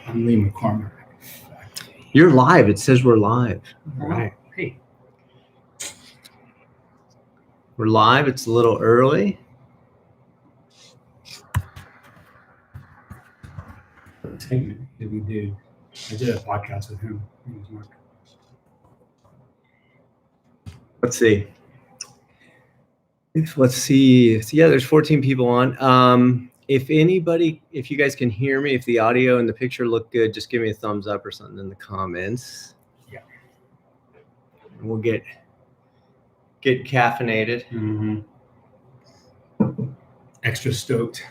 I'm Lee McCormick. You're live. It says we're live. All right. Hey. We're live. It's a little early. What segment did we do? I did a podcast with him. It was Mark. Let's see. Yeah, there's 14 people on. If you guys can hear me, if the audio and the picture look good, just give me a thumbs up or something in the comments. Yeah. And we'll get caffeinated. Mm-hmm. Extra stoked.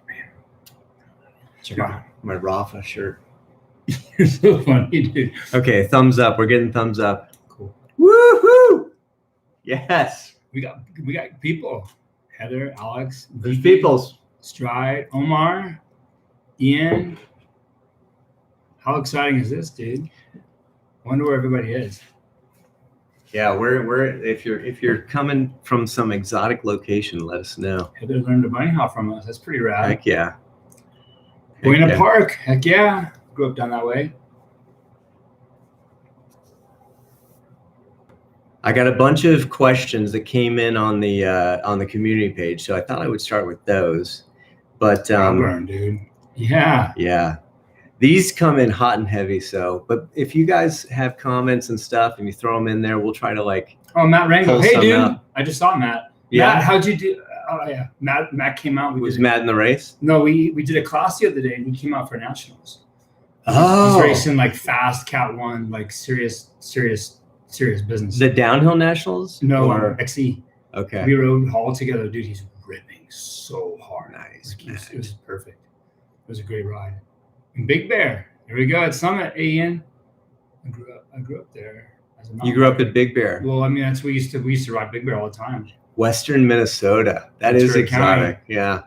Man. Check out my Rafa shirt. You're so funny, dude. Okay, thumbs up. We're getting thumbs up. Cool. Woohoo! Yes. We got people. Heather, Alex, there's peoples. Stride, Omar, Ian. How exciting is this, dude? Wonder where everybody is. Yeah, we're if you're coming from some exotic location, let us know. Heather learned a bunny hop from us. That's pretty rad. Heck yeah. Buena Park. Heck yeah. Grew up down that way. I got a bunch of questions that came in on the community page, so I thought I would start with those. But burn, dude. Yeah. Yeah. These come in hot and heavy, but if you guys have comments and stuff and you throw them in there, we'll try to Oh, Matt Rango. Hey, dude. Up. I just saw Matt. Yeah. Matt, how'd you do? Oh, yeah. Matt came out. Was Matt in the race? No, we did a class the other day and he came out for nationals. Oh. He's racing fast Cat 1, serious business. The downhill nationals? No, XE. Okay. We rode Hall together. Dude, he's ripping so hard. Nice. It was perfect. It was a great ride. And Big Bear. Here we go at Summit, Ian. I grew up there. As a you grew up at Big Bear? Well, I mean, that's we used to ride Big Bear all the time. Western Minnesota. That is exotic. County. Yeah.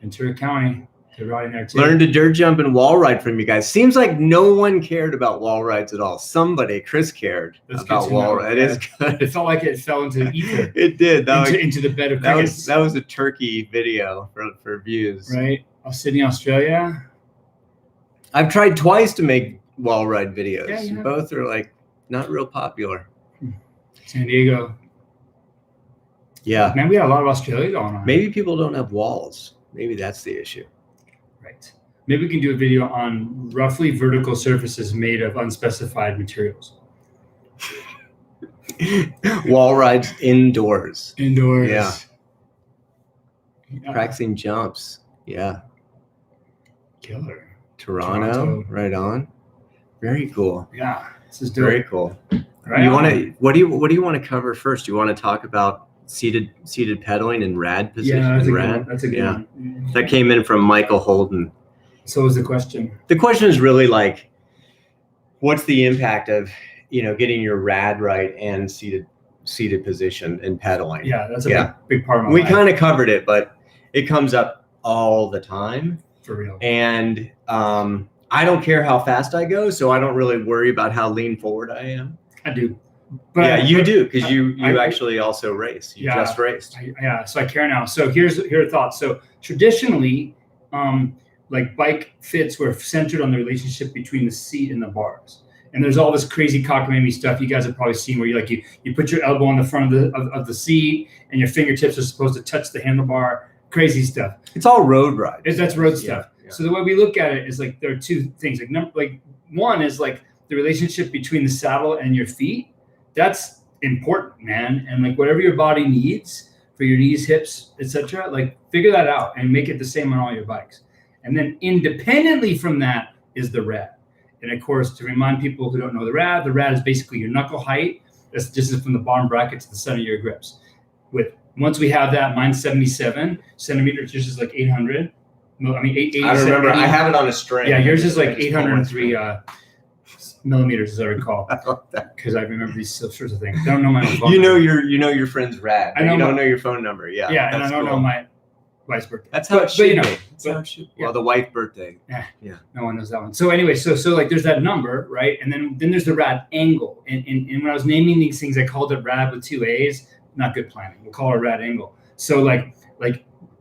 Ventura County. They're riding there too. Learned to dirt jump and wall ride from you guys. Seems like no one cared about wall rides at all. Chris cared about wall rides. It is good. It felt like it fell into the ether. It did. Into the bed of crickets. That was a turkey video for views. Right. Sydney, Australia. I've tried twice to make wall ride videos. Yeah. Both are not real popular. San Diego. Yeah. Man, we had a lot of Australia going on. Maybe people don't have walls. Maybe that's the issue. Right. Maybe we can do a video on roughly vertical surfaces made of unspecified materials. Wall rides indoors. Yeah. Practicing jumps. Yeah. Killer. Toronto. Right on. Very cool. Yeah. This is dope. Very cool. Right. What do you want to cover first? Do you want to talk about seated pedaling and rad position? Yeah, that's a good one. That came in from Michael Holden. So was the question. The question is really what's the impact of getting your rad right and seated position and pedaling? Yeah, that's a big part of my life. We kind of covered it, but it comes up all the time. For real. And I don't care how fast I go, so I don't really worry about how lean forward I am. I do. You do, because you actually also race. You just raced. So I care now. So here are thoughts. So traditionally, bike fits were centered on the relationship between the seat and the bars. And there's all this crazy cockamamie stuff you guys have probably seen where you put your elbow on the front of the seat and your fingertips are supposed to touch the handlebar. Crazy stuff. It's all road ride. That's road stuff. Yeah. So the way we look at it is there are two things. One is the relationship between the saddle and your feet. That's important, man. And whatever your body needs for your knees, hips, etc., figure that out and make it the same on all your bikes. And then independently from that is the rad. And of course, to remind people who don't know the rad is basically your knuckle height. That's just from the bottom bracket to the center of your grips. Once we have that, mine's 77 centimeters, yours is 800. I mean, 80. I remember. I have it on a string. Yeah, yours is 803 millimeters, as I recall. Because I remember these sorts of things. I don't know my own phone number. Your friend's rad. You don't know your phone number. Yeah. Yeah, and I don't know my wife's birthday. That's how it should be. Well, the wife birthday. Yeah. No one knows that one. So anyway, so there's that number, right? And then there's the rad angle. And when I was naming these things, I called it rad with 2 A's. Not good planning. We'll call it rad angle. So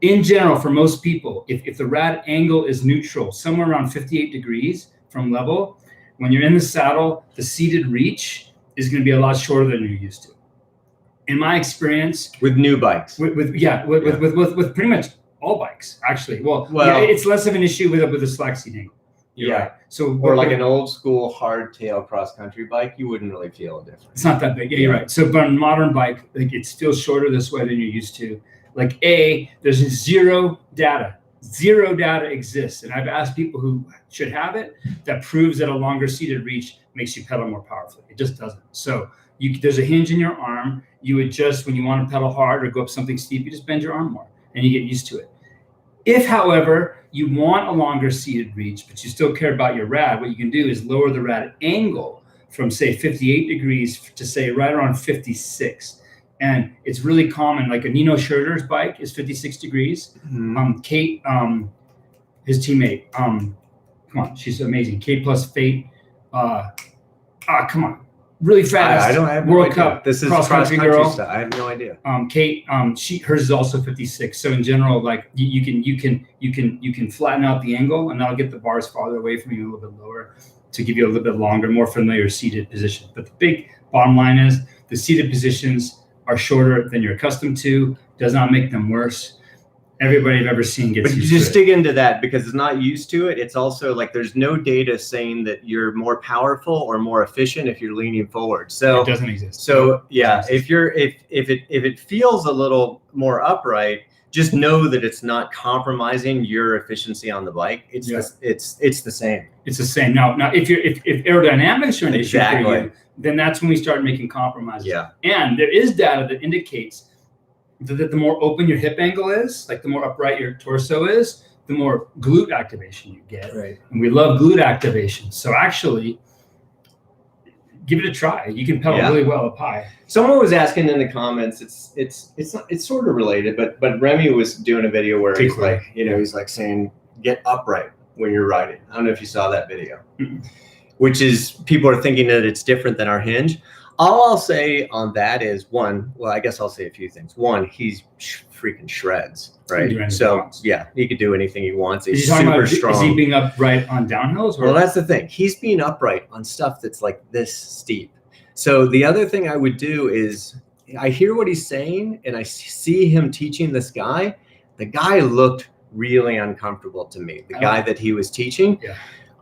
in general, for most people, if the rad angle is neutral, somewhere around 58 degrees from level, when you're in the saddle, the seated reach is going to be a lot shorter than you're used to. In my experience, with new bikes, with pretty much all bikes, actually. Well, it's less of an issue with a slack seat angle. Right. So, or like an old school hardtail cross country bike, you wouldn't really feel a difference. It's not that big. Yeah, you're right. So, but on a modern bike, like it feels shorter this way than you're used to. Like there's zero data. Zero data exists, and I've asked people who should have it that proves that a longer seated reach makes you pedal more powerfully. It just doesn't. So there's a hinge in your arm. You adjust when you want to pedal hard or go up something steep. You just bend your arm more, and you get used to it. If, however, you want a longer seated reach, but you still care about your rad, what you can do is lower the rad angle from, say, 58 degrees to, say, right around 56. And it's really common, like a Nino Schurter's bike is 56 degrees. Mm-hmm. Kate, his teammate, come on, she's amazing. Kate plus Fate, come on. Really fast. I don't have World no Cup. This is cross country girl. Stuff. I have no idea. Kate, hers is also 56. So in general, like you can flatten out the angle, and that'll get the bars farther away from you, a little bit lower, to give you a little bit longer, more familiar seated position. But the big bottom line is the seated positions are shorter than you're accustomed to. Does not make them worse. Everybody I've ever seen gets used to it. But just dig into that, because it's not used to it. It's also like there's no data saying that you're more powerful or more efficient if you're leaning forward. So it doesn't exist. So yeah, if it feels a little more upright, just know that it's not compromising your efficiency on the bike. It's the same. It's the same. Now if aerodynamics are an issue for you, then that's when we start making compromises. Yeah. And there is data that indicates that the more open your hip angle is, like the more upright your torso is, the more glute activation you get. Right. And we love glute activation. So actually, give it a try. You can pedal really well up high. Someone was asking in the comments, it's sort of related, but Remy was doing a video where he's like, he's like saying, get upright when you're riding. I don't know if you saw that video, which is people are thinking that it's different than our hinge. All I'll say on that is I guess I'll say a few things. One, he's freaking shreds, right? So yeah, he could do anything he wants. He's super strong. Is he being upright on downhills? Well, that's the thing. He's being upright on stuff that's like this steep. So the other thing I would do is I hear what he's saying and I see him teaching this guy. The guy looked really uncomfortable to me. The guy that he was teaching. Yeah.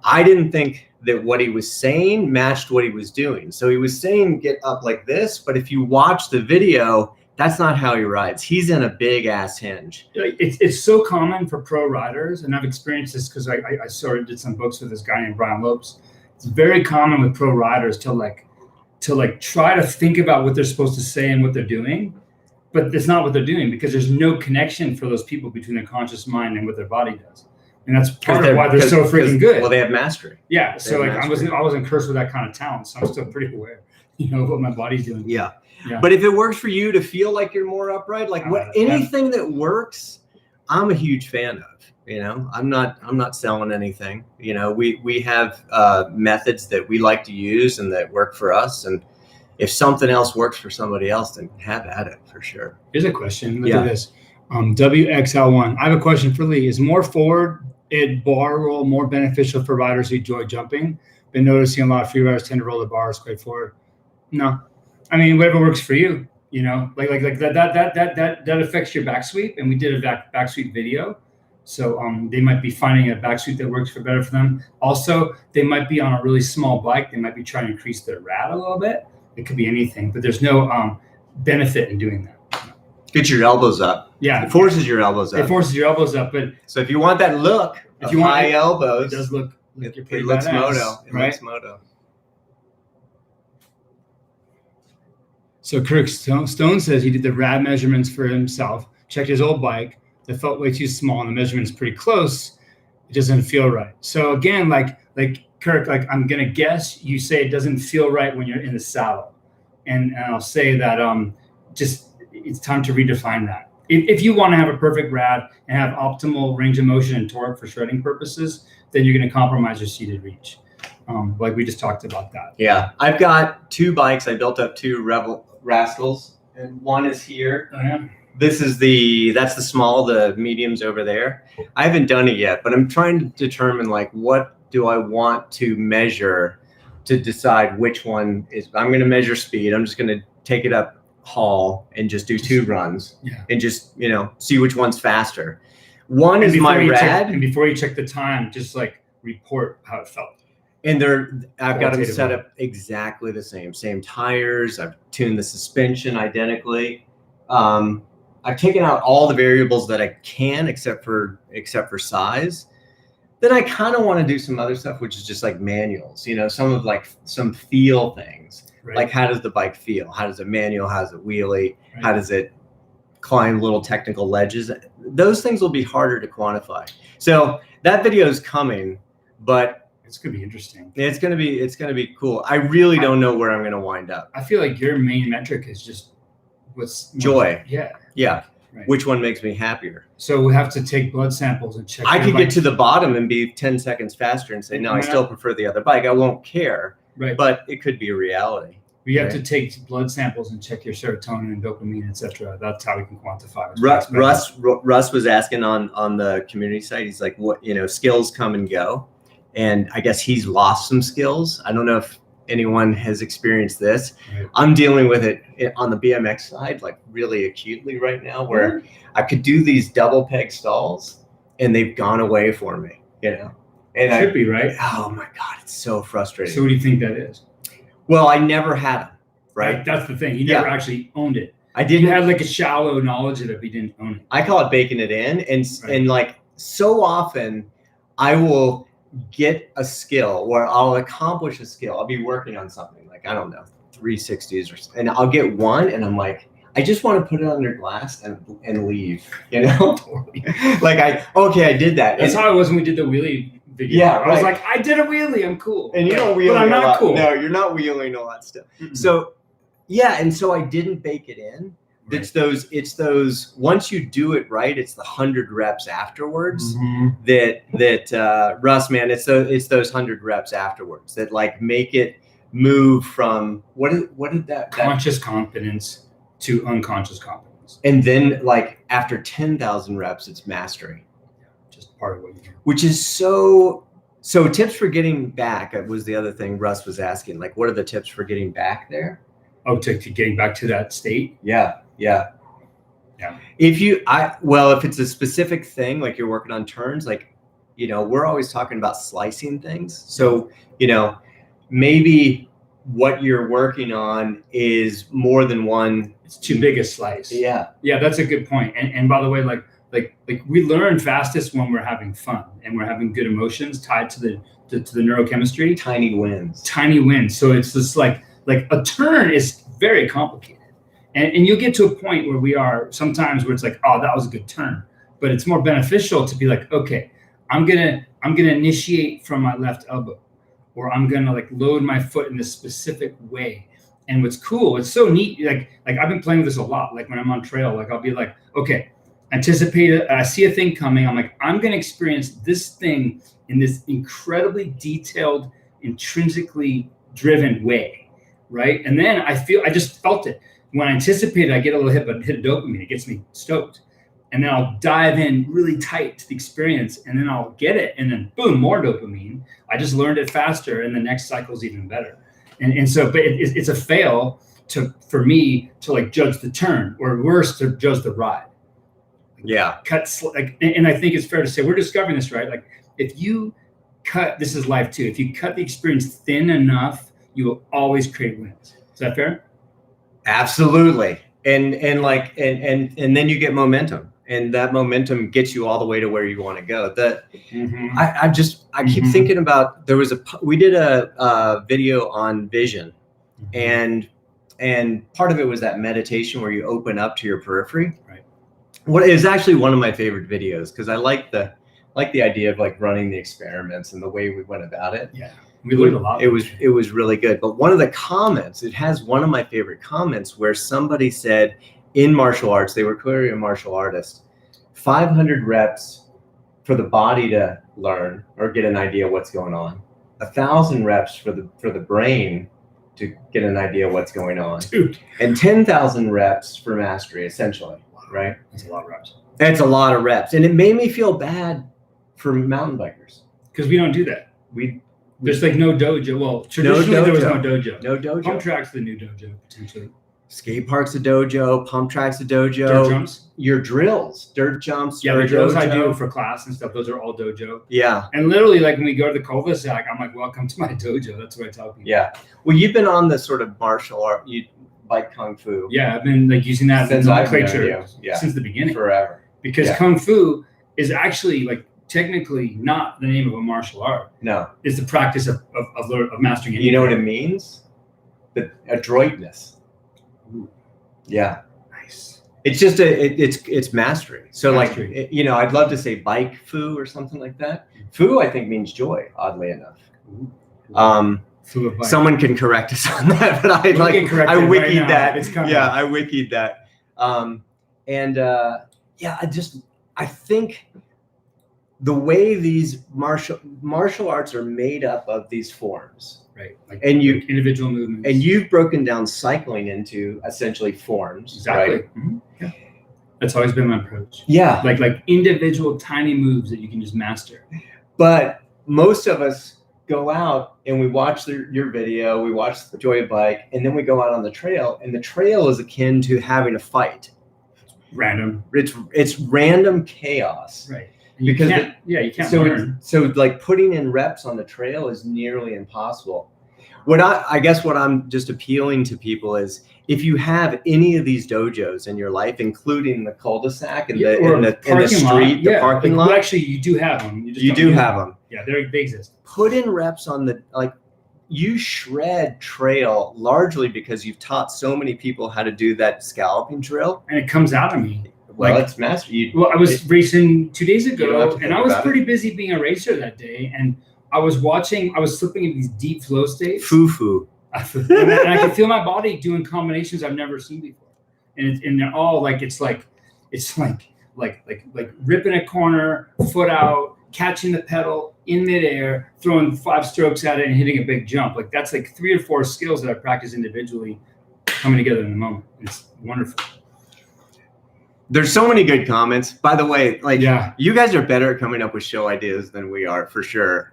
I didn't think that what he was saying matched what he was doing. So he was saying get up like this, but if you watch the video, that's not how he rides. He's in a big ass hinge. It's so common for pro riders, and I've experienced this because I sort of did some books with this guy named Brian Lopes. It's very common with pro riders to try to think about what they're supposed to say and what they're doing, but it's not what they're doing because there's no connection for those people between their conscious mind and what their body does. And that's part of why they're so freaking good. Well, they have mastery. Yeah. So like I wasn't cursed with that kind of talent. So I'm still pretty aware, of what my body's doing. Yeah. But if it works for you to feel like you're more upright, like anything that works, I'm a huge fan of. I'm not selling anything. We have methods that we like to use and that work for us. And if something else works for somebody else, then have at it for sure. Here's a question. Look at this. WXL1. I have a question for Lee. Is more forward bar roll more beneficial for riders who enjoy jumping? Been noticing a lot of free riders tend to roll the bars quite forward. No, I mean whatever works for you. Like that affects your back sweep, and we did a back sweep video. So they might be finding a back sweep that works better for them. Also, they might be on a really small bike. They might be trying to increase their rad a little bit. It could be anything, but there's no benefit in doing that. Get your elbows up. Yeah. It forces your elbows up. It forces your elbows up. But so if you want that look of high elbows, it does look like you're pretty looks badass, moto. It right? looks moto. So Kirk Stone says he did the rad measurements for himself, checked his old bike that felt way too small, and the measurement's pretty close. It doesn't feel right. So again, like Kirk, I'm gonna guess you say it doesn't feel right when you're in the saddle, and I'll say that it's time to redefine that. If you want to have a perfect rad and have optimal range of motion and torque for shredding purposes, then you're going to compromise your seated reach. Like we just talked about that. Yeah. I've got two bikes. I built up two Rebel Rascals, and one is here. Oh, yeah. that's the small, the mediums over there. I haven't done it yet, but I'm trying to determine like what do I want to measure to decide which one is. I'm going to measure speed. I'm just going to take it up hall and just do 2 runs and just, see which one's faster. One is my rad. And before you check the time, just like report how it felt. And I've got them set up exactly the same tires. I've tuned the suspension identically. I've taken out all the variables that I can, except for size. Then I kind of want to do some other stuff, which is just like manuals, some feel things. Right. Like how does the bike feel? How does it manual? How does it wheelie? Right. How does it climb little technical ledges? Those things will be harder to quantify. So that video is coming, but it's going to be interesting. It's going to be cool. I really don't know where I'm going to wind up. I feel like your main metric is just what's joy. Yeah. Right. Which one makes me happier? So we have to take blood samples and check. I could get to the bottom and be 10 seconds faster and say, no, I still prefer the other bike. I won't care. Right. But it could be a reality. We have to take blood samples and check your serotonin and dopamine, etc. That's how we can quantify it. Russ was asking on the community site. He's like, what, skills come and go. And I guess he's lost some skills. I don't know if anyone has experienced this. Right. I'm dealing with it on the BMX side, like really acutely right now, where I could do these double peg stalls and they've gone away for me, And it should be, right? Oh my God, it's so frustrating. So what do you think that is? Well, I never had them, right? That's the thing. You never actually owned it. I didn't. You had like a shallow knowledge of it, but you didn't own it. I call it baking it in. And like so often I will get a skill where I'll accomplish a skill. I'll be working on something like, I don't know, 360s and I'll get one and I'm like, I just want to put it under glass and leave, Totally. Like I did that. That's how it was when we did the wheelie video. Yeah, I was like, I did a wheelie, I'm cool. And you don't wheelie, but I'm not cool. No, you're not wheeling all that stuff. Mm-hmm. So and so I didn't bake it in. Right. It's those once you do it right, it's the 100 reps afterwards that Russ, man, it's those 100 reps afterwards that like make it move from what did that conscious competence to unconscious competence. And then like after 10,000 reps, it's mastery. Just part of what you do. Which is so tips for getting back was the other thing Russ was asking. Like, what are the tips for getting back there? Oh, to getting back to that state? Yeah. If it's a specific thing, like you're working on turns, like, we're always talking about slicing things. So, maybe what you're working on is more than one. It's too big a slice. Yeah. Yeah, that's a good point. And by the way, like we learn fastest when we're having fun and we're having good emotions tied to the neurochemistry. Tiny wins. So it's just like a turn is very complicated. And you'll get to a point where we are sometimes where it's like, oh, that was a good turn. But it's more beneficial to be like, okay, I'm gonna initiate from my left elbow, or I'm gonna like load my foot in this specific way. And what's cool, it's so neat. Like I've been playing with this a lot. Like when I'm on trail, like I'll be like, okay, anticipate it. I see a thing coming. I'm like, I'm gonna experience this thing in this incredibly detailed, intrinsically driven way, right? And then I just felt it. When I anticipate it, I get a little hit of dopamine. It gets me stoked. And then I'll dive in really tight to the experience, and then I'll get it, and then boom, more dopamine. I just learned it faster, and the next cycle is even better. And so, but it's a fail for me to like judge the turn, or worse, to judge the ride. Yeah. And I think it's fair to say we're discovering this, right? Like if you this is life too. If you cut the experience thin enough, you will always create wins. Is that fair? Absolutely. And then you get momentum, and that momentum gets you all the way to where you want to go. I keep thinking about, we did a video on vision, and part of it was that meditation where you open up to your periphery. Right. What is actually one of my favorite videos, because I like the idea of like running the experiments and the way we went about it. Yeah. We learned a lot. It was really good. But one of the comments, it has one of my favorite comments where somebody said in martial arts, they were clearly a martial artist, 500 reps for the body to learn or get an idea what's going on, 1,000 reps for the brain to get an idea what's going on, dude, and 10,000 reps for mastery, essentially. Wow. right? That's a lot of reps. That's a lot of reps. And it made me feel bad for mountain bikers. Because we don't do that. There's like no dojo. Well, traditionally there was no dojo. No dojo. Pump track's the new dojo, potentially. Skate park's a dojo, pump track's a dojo. Dirt jumps. Your drills, dirt jumps. Yeah, the drills I do for class and stuff, those are all dojo. Yeah. And literally, like when we go to the cul-de-sac, I'm like, welcome to my dojo. That's what I tell people. Yeah. Well, you've been on the sort of martial art, you bike kung fu. Yeah, I've been like using that Since nomenclature since the beginning. Forever. Because kung fu is actually like technically not the name of a martial art. No. It's the practice of mastering it. You know what it means? The adroitness. Ooh. Yeah. Nice. It's just it's mastery. So Mastery. like, you know, I'd love to say bike fu or something like that. Fu, I think, means joy, oddly enough. Fu of bike. Someone can correct us on that, but I wikied that. It's coming. Yeah, I wikied that. I think the way these martial arts are made up of these forms. Right. Like individual movements. And you've broken down cycling into essentially forms. Exactly. Right? Mm-hmm. Yeah. That's always been my approach. Yeah. Like individual tiny moves that you can just master. But most of us go out and we watch your video, we watch the Joy Bike, and then we go out on the trail, and the trail is akin to having a fight. Random. It's random chaos. Right. You can't learn. So like putting in reps on the trail is nearly impossible. I guess what I'm just appealing to people is if you have any of these dojos in your life, including the cul-de-sac and the street, the parking lot. Well, actually, you do have them. You do have them. Yeah, they exist. Put in reps on you shred trail largely because you've taught so many people how to do that scalloping drill. And it comes out of me. Well, it's mastery. I was racing 2 days ago, and I was pretty busy being a racer that day. And I was slipping into these deep flow states. Foo-foo. And I could feel my body doing combinations I've never seen before. And they're all like, it's like ripping a corner, foot out, catching the pedal in midair, throwing 5 strokes at it and hitting a big jump. Like that's like 3 or 4 skills that I practice individually coming together in the moment. It's wonderful. There's so many good comments. By the way, you guys are better at coming up with show ideas than we are, for sure.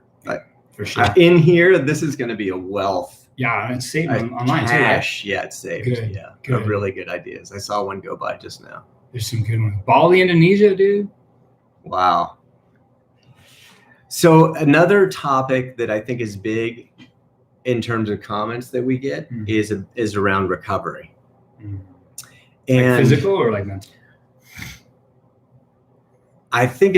For sure. In here, this is going to be a wealth. Yeah, and it's saved online too. Right? Yeah, it's saved. Good. Yeah, good. Really good ideas. I saw one go by just now. There's some good ones. Bali, Indonesia, dude. Wow. So another topic that I think is big in terms of comments that we get is around recovery. Mm. And like physical or like mental? I think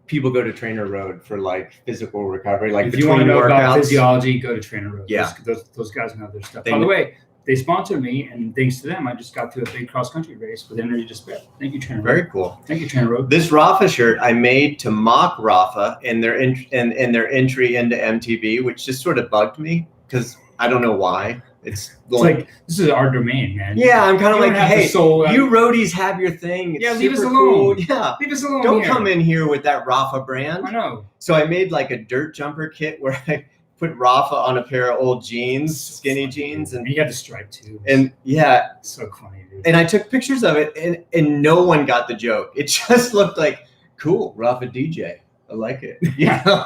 people go to Trainer Road for like physical recovery. Like if you want to know about physiology, go to Trainer Road. Yeah. Those guys know their stuff. By the way, they sponsored me, and thanks to them, I just got to a big cross country race with Energy to Spare. Thank you, Trainer Road. Very cool. Thank you, Trainer Road. This Rafa shirt I made to mock Rafa and their entry into MTB, which just sort of bugged me because I don't know why. It's like this is our domain, man. Yeah, I'm kind of like, hey, you roadies have your thing. It's leave us alone. Cool. Yeah, leave us alone. Don't come in here with that Rafa brand. I know. So I made like a dirt jumper kit where I put Rafa on a pair of old jeans, skinny jeans, and you got the stripe too. And yeah, it's so funny, dude. And I took pictures of it, and no one got the joke. It just looked like cool Rafa DJ. I like it. Yeah.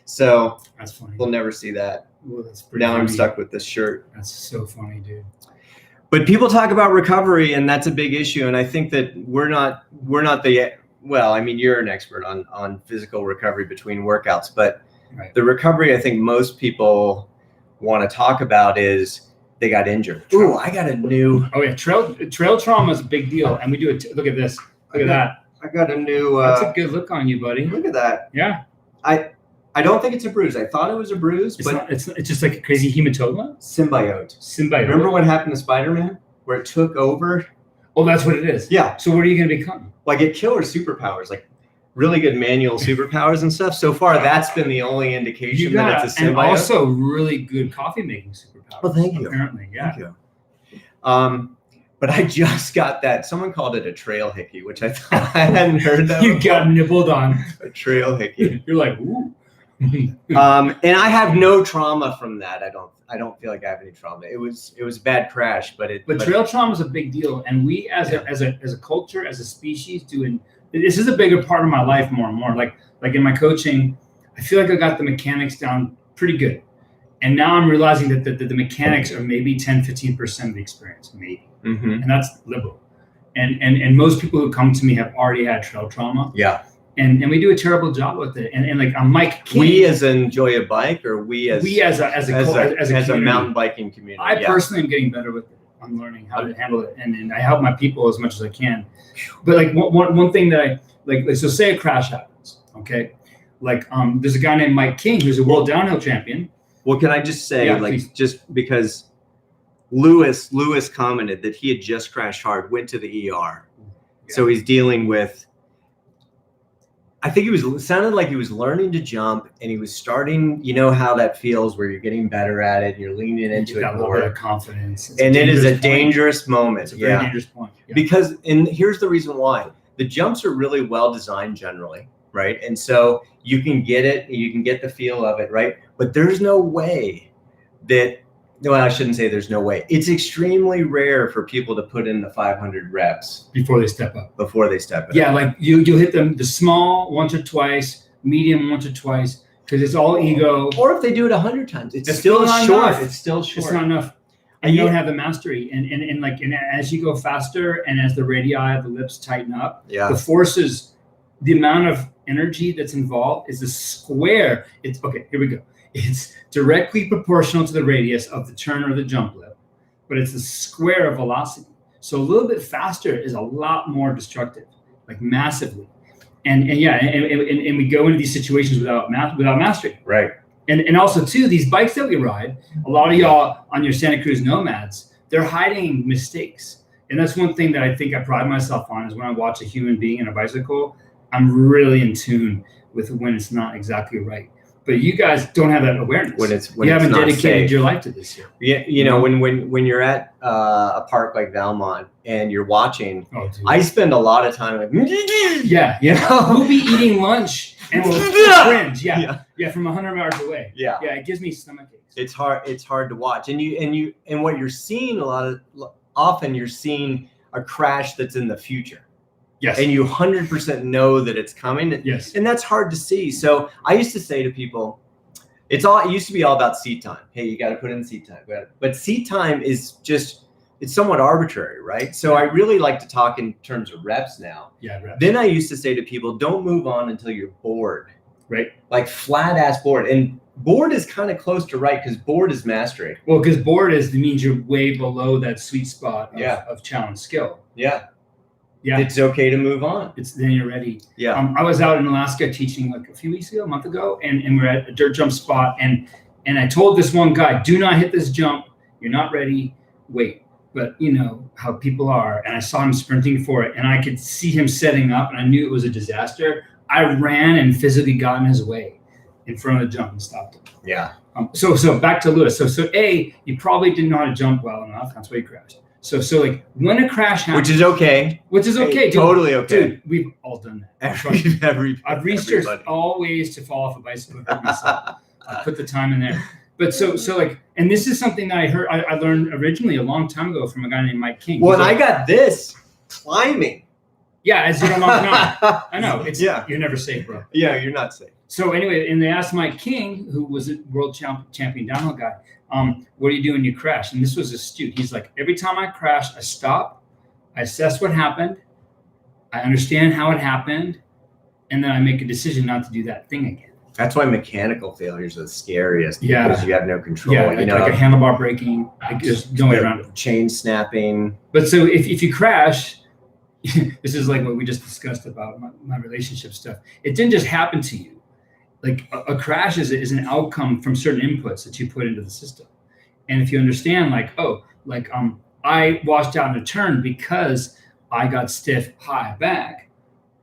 So that's funny. We'll never see that. Ooh, that's now funny. I'm stuck with this shirt. That's so funny, dude. But people talk about recovery, and that's a big issue. And I think that we're not the well. I mean, you're an expert on physical recovery between workouts, but the recovery I think most people want to talk about is they got injured. Ooh, I got a new. Oh yeah, trail trauma is a big deal, and we do it. Look at this. Look at that. I got a new. That's a good look on you, buddy. Look at that. Yeah. I don't think it's a bruise. I thought it was a bruise, but it's just like a crazy hematoma. Symbiote. Remember what happened to Spider-Man, where it took over? Oh, that's what it is. Yeah. So what are you going to become? Like get killer superpowers, like really good manual superpowers and stuff. So far, that's been the only indication that it's a symbiote. And also really good coffee making superpowers. Well, thank you. Apparently, yeah. Thank you. But I just got that. Someone called it a trail hickey, which I thought I hadn't heard of. You got nibbled on. A trail hickey. You're like, ooh. And I have no trauma from that. I don't feel like I have any trauma. It was a bad crash, but trail trauma is a big deal, and we as a culture, as a species, this is a bigger part of my life more and more. Like in my coaching, I feel like I got the mechanics down pretty good, and now I'm realizing that the mechanics are maybe 10-15% of the experience, maybe, and that's liberal. And most people who come to me have already had trail trauma. Yeah. And we do a terrible job with it. And like I'm Mike King. We as enjoy a bike, or we as a mountain biking community. I personally am getting better with it. I'm learning how to handle it, and I help my people as much as I can. But like one thing that I like, so say a crash happens, okay? Like there's a guy named Mike King who's a world downhill champion. Well, can I just say, just because Lewis commented that he had just crashed hard, went to the ER, so he's dealing with. I think it sounded like he was learning to jump, and he was starting. You know how that feels, where you're getting better at it, and you're leaning into it more. A little bit of confidence, and it is a dangerous moment. It's a very dangerous point. Yeah. Because, and here's the reason why: the jumps are really well designed generally, right? And so you can get it, you can get the feel of it, right? But there's no way that. No, I shouldn't say there's no way. It's extremely rare for people to put in the 500 reps before they step up. Yeah, like you'll hit them the small once or twice, medium once or twice, because it's all ego. Or if they do it 100 times, it's still short. Enough. It's still short. It's not enough. And you don't have the mastery. And as you go faster and as the radii of the lips tighten up, the forces, the amount of energy that's involved is a square. It's okay. Here we go. It's directly proportional to the radius of the turn or the jump lip, but it's the square of velocity. So a little bit faster is a lot more destructive, like massively. And we go into these situations without mastery. Right. And also too, these bikes that we ride, a lot of y'all on your Santa Cruz Nomads, they're hiding mistakes. And that's one thing that I think I pride myself on, is when I watch a human being in a bicycle, I'm really in tune with when it's not exactly right. But you guys don't have that awareness. When you haven't dedicated your life to this yet. Yeah, you know, when you're at a park like Valmont and you're watching, I spend a lot of time like, we'll be eating lunch and we'll cringe, from 100 yards away. Yeah, it gives me stomach aches. It's hard to watch, and what you're seeing often you're seeing a crash that's in the future. Yes. And you 100% know that it's coming. Yes. And that's hard to see. So I used to say to people, it used to be all about seat time. Hey, you got to put in seat time. But seat time is just, it's somewhat arbitrary, right? So I really like to talk in terms of reps now. Yeah, reps. Then I used to say to people, don't move on until you're bored. Right. Like flat ass bored. And bored is kind of close to right, because bored is mastery. Well, because bored means you're way below that sweet spot of challenge skill. Yeah. Yeah, it's okay to move on. Then you're ready. Yeah. I was out in Alaska teaching like a month ago, and we're at a dirt jump spot, and I told this one guy, do not hit this jump. You're not ready. Wait. But you know how people are, and I saw him sprinting for it, and I could see him setting up, and I knew it was a disaster. I ran and physically got in his way in front of the jump and stopped him. Yeah. So back to Lewis. So you probably didn't know how to jump well enough. That's why you crashed. So like when a crash happens, which is okay, dude, totally okay. Dude, we've all done that. I've researched all ways to fall off a bicycle and hurt myself. I put the time in there. But so like, and this is something that I learned originally a long time ago from a guy named Mike King. Well, I got this climbing. Yeah, as you're I know. You're never safe, bro. Yeah, you're not safe. So anyway, and they asked Mike King, who was a world champion downhill guy, what do you do when you crash? And this was astute. He's like, every time I crash, I stop, I assess what happened, I understand how it happened, and then I make a decision not to do that thing again. That's why mechanical failures are the scariest, because you have no control. Yeah, like a handlebar breaking, like there's no way around it. Chain snapping. But so if you crash, this is like what we just discussed about my relationship stuff. It didn't just happen to you. Like a crash is an outcome from certain inputs that you put into the system. And if you understand, I washed out in a turn because I got stiff high back,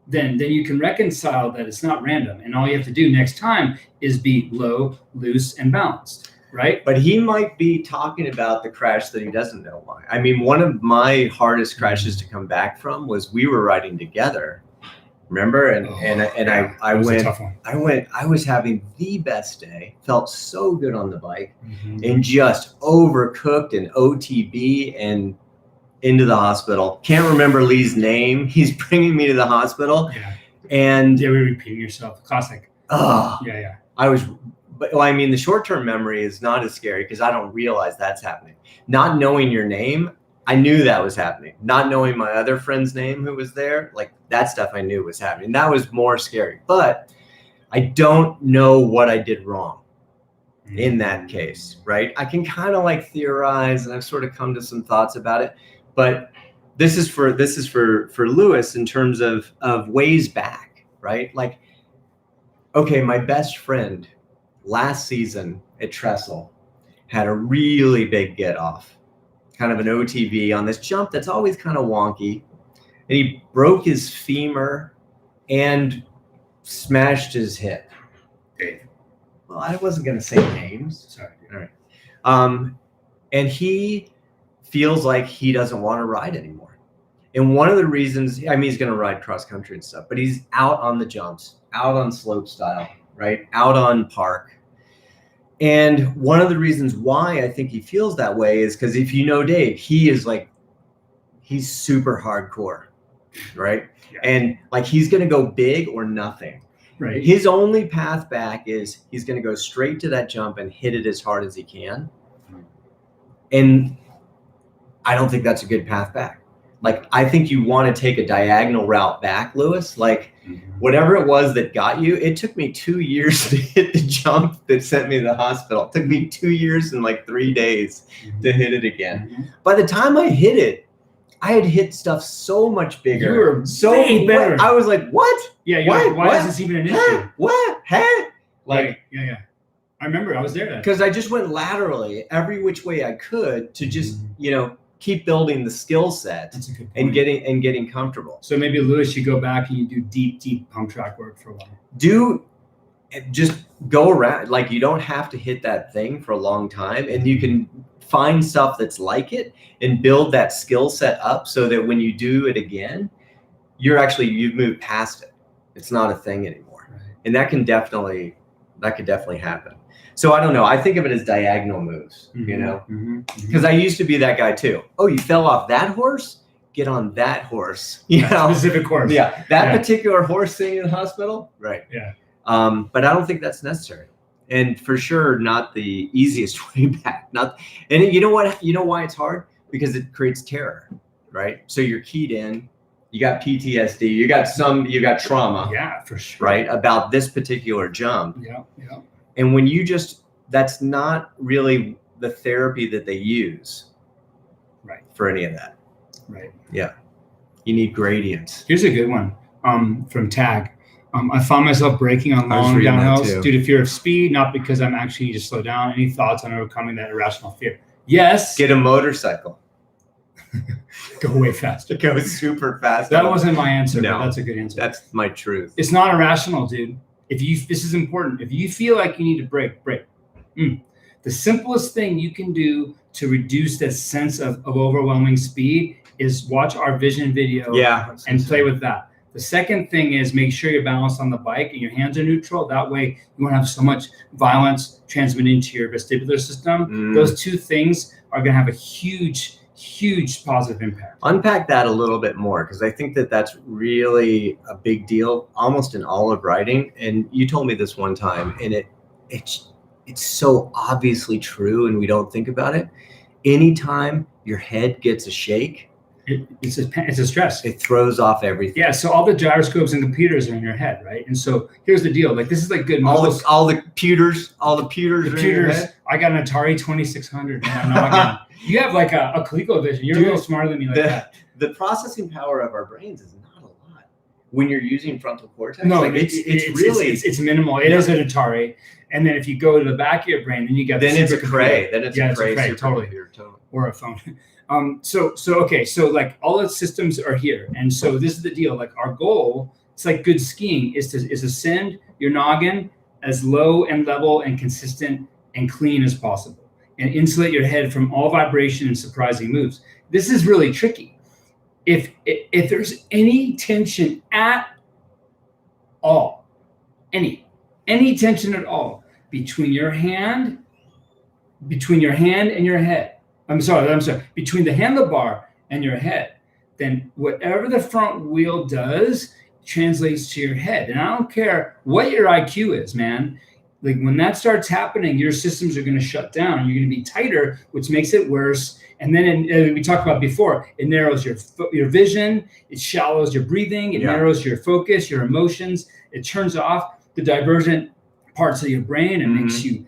then you can reconcile that it's not random. And all you have to do next time is be low, loose, and balanced, right? But he might be talking about the crash that he doesn't know why. I mean, one of my hardest crashes to come back from was we were riding together, Remember? And I was a went, tough one. I was having the best day, felt so good on the bike, Mm-hmm. and just overcooked and OTB and into the hospital. Can't remember Lee's name. He's bringing me to the hospital. Yeah. And we repeat yourself. Classic. Oh, yeah. But I mean, the short-term memory is not as scary because I don't realize that's happening. Not knowing your name, I knew that was happening. Not knowing my other friend's name who was there, like that stuff I knew was happening. That was more scary. But I don't know what I did wrong in that case, right? I can kind of like theorize, and I've sort of come to some thoughts about it. But this is for Lewis in terms of ways back, right? Like, okay, my best friend last season at Trestle had a really big get off, kind of an OTV on this jump that's always kind of wonky. And he broke his femur and smashed his hip. Okay. Well, I wasn't going to say names. Sorry. All right. And he feels like he doesn't want to ride anymore. And one of the reasons, I mean, he's going to ride cross country and stuff, but he's out on the jumps, out on slope style, right? Out on park. And one of the reasons why I think he feels that way is because if you know Dave, he's super hardcore, right? Yeah. And like he's going to go big or nothing. Right. His only path back is he's going to go straight to that jump and hit it as hard as he can. And I don't think that's a good path back. Like, I think you want to take a diagonal route back, Lewis. Like, whatever it was that got you, it took me 2 years to hit the jump that sent me to the hospital. It took me 2 years and like 3 days to hit it again. By the time I hit it, I had hit stuff so much bigger. You were so way better. I was like, what? Yeah, you're like, why is this even an issue? What? Huh? Like, yeah. I remember I was there then. Because I just went laterally every which way I could to just, keep building the skill set and getting comfortable. So maybe Lewis, you go back and you do deep pump track work for a while. Just go around. Like, you don't have to hit that thing for a long time, and you can find stuff that's like it and build that skill set up so that when you do it again, you've moved past it. It's not a thing anymore. Right. And that could definitely happen. So I don't know. I think of it as diagonal moves, because I used to be that guy too. Oh, you fell off that horse? Get on that horse. Specific horse. Yeah. That particular horse thing in the hospital. Right. Yeah. But I don't think that's necessary. And for sure, not the easiest way back. And you know what? You know why it's hard? Because it creates terror, right? So you're keyed in. You got PTSD. You got trauma. Yeah, for sure. Right, about this particular jump. Yeah. And when that's not really the therapy that they use, right, for any of that. Right. Yeah. You need gradients. Here's a good one from Tag. I found myself braking on long downhills due to fear of speed, not because I'm actually need to slow down. Any thoughts on overcoming that irrational fear? Yes. Get a motorcycle. Go way faster. Go super fast. That wasn't my answer, no, but that's a good answer. That's my truth. It's not irrational, dude. This is important. If you feel like you need to brake. The simplest thing you can do to reduce that sense of overwhelming speed is watch our vision video and play with that. The second thing is make sure you're balanced on the bike and your hands are neutral. That way you won't have so much violence transmitting to your vestibular system. Those two things are going to have a huge positive impact. Unpack that a little bit more, because I think that's really a big deal almost in all of riding. And you told me this one time, and it's so obviously true, and we don't think about it. Anytime your head gets a shake, it's a stress. It throws off everything. Yeah, so all the gyroscopes and computers are in your head, right? And so here's the deal: like, this is like good. All the computers are in your head. I got an Atari 2600. You have like a ColecoVision. You're a little smarter than me like that. The processing power of our brains is not a lot when you're using frontal cortex. No, it's minimal. It is an Atari. And then if you go to the back of your brain, then you get it's a Cray. Then it's a Cray. Totally. Or a phone. So like all the systems are here. And so this is the deal. Like, our goal, it's like good skiing, is to send your noggin as low and level and consistent and clean as possible, and insulate your head from all vibration and surprising moves. This is really tricky. If there's any tension at all, any tension at all between your hand and your head. I'm sorry, between the handlebar and your head, then whatever the front wheel does translates to your head. And I don't care what your IQ is, man. Like when that starts happening, your systems are going to shut down. You're going to be tighter, which makes it worse. And then we talked about before, it narrows your vision, it shallows your breathing, it narrows your focus, your emotions. It turns off the divergent parts of your brain and makes you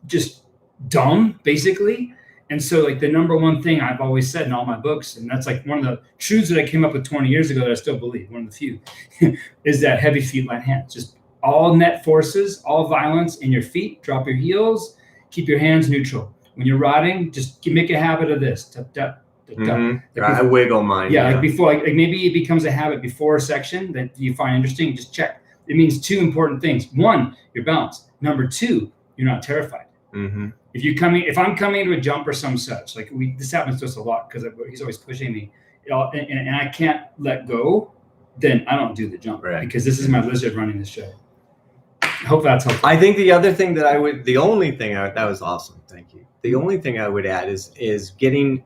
just dumb, basically. And so like the number one thing I've always said in all my books, and that's like one of the truths that I came up with 20 years ago that I still believe, one of the few, is that heavy feet, light hands. Just all net forces, all violence in your feet, drop your heels, keep your hands neutral. When you're riding, just make a habit of this. I wiggle mine. Yeah, like before, like maybe it becomes a habit before a section that you find interesting, just check. It means two important things. One, you're balanced. Number two, you're not terrified. If I'm coming into a jump or some such, like this happens to us a lot because he's always pushing me, and I can't let go, then I don't do the jump because this is my lizard running the show. I hope that's helpful. I think the other thing that that was awesome. Thank you. The only thing I would add is getting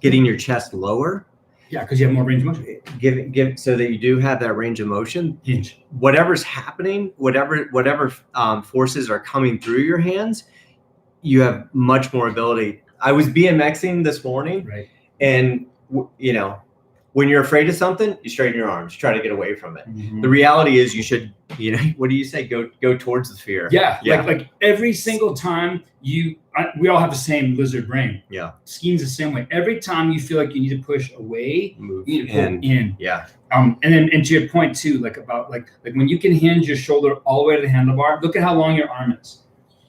your chest lower. Yeah, because you have more range of motion. Give so that you do have that range of motion. Hinge. Whatever's happening, whatever forces are coming through your hands, you have much more ability. I was BMXing this morning, right? And when you're afraid of something, you straighten your arms, try to get away from it. The reality is you should, what do you say? Go towards the fear. Yeah. Like every single time we all have the same lizard brain. Yeah. Skiing's the same way. Every time you feel like you need to push away, move you need to pull in. Yeah. And to your point too, like about like when you can hinge your shoulder all the way to the handlebar, look at how long your arm is.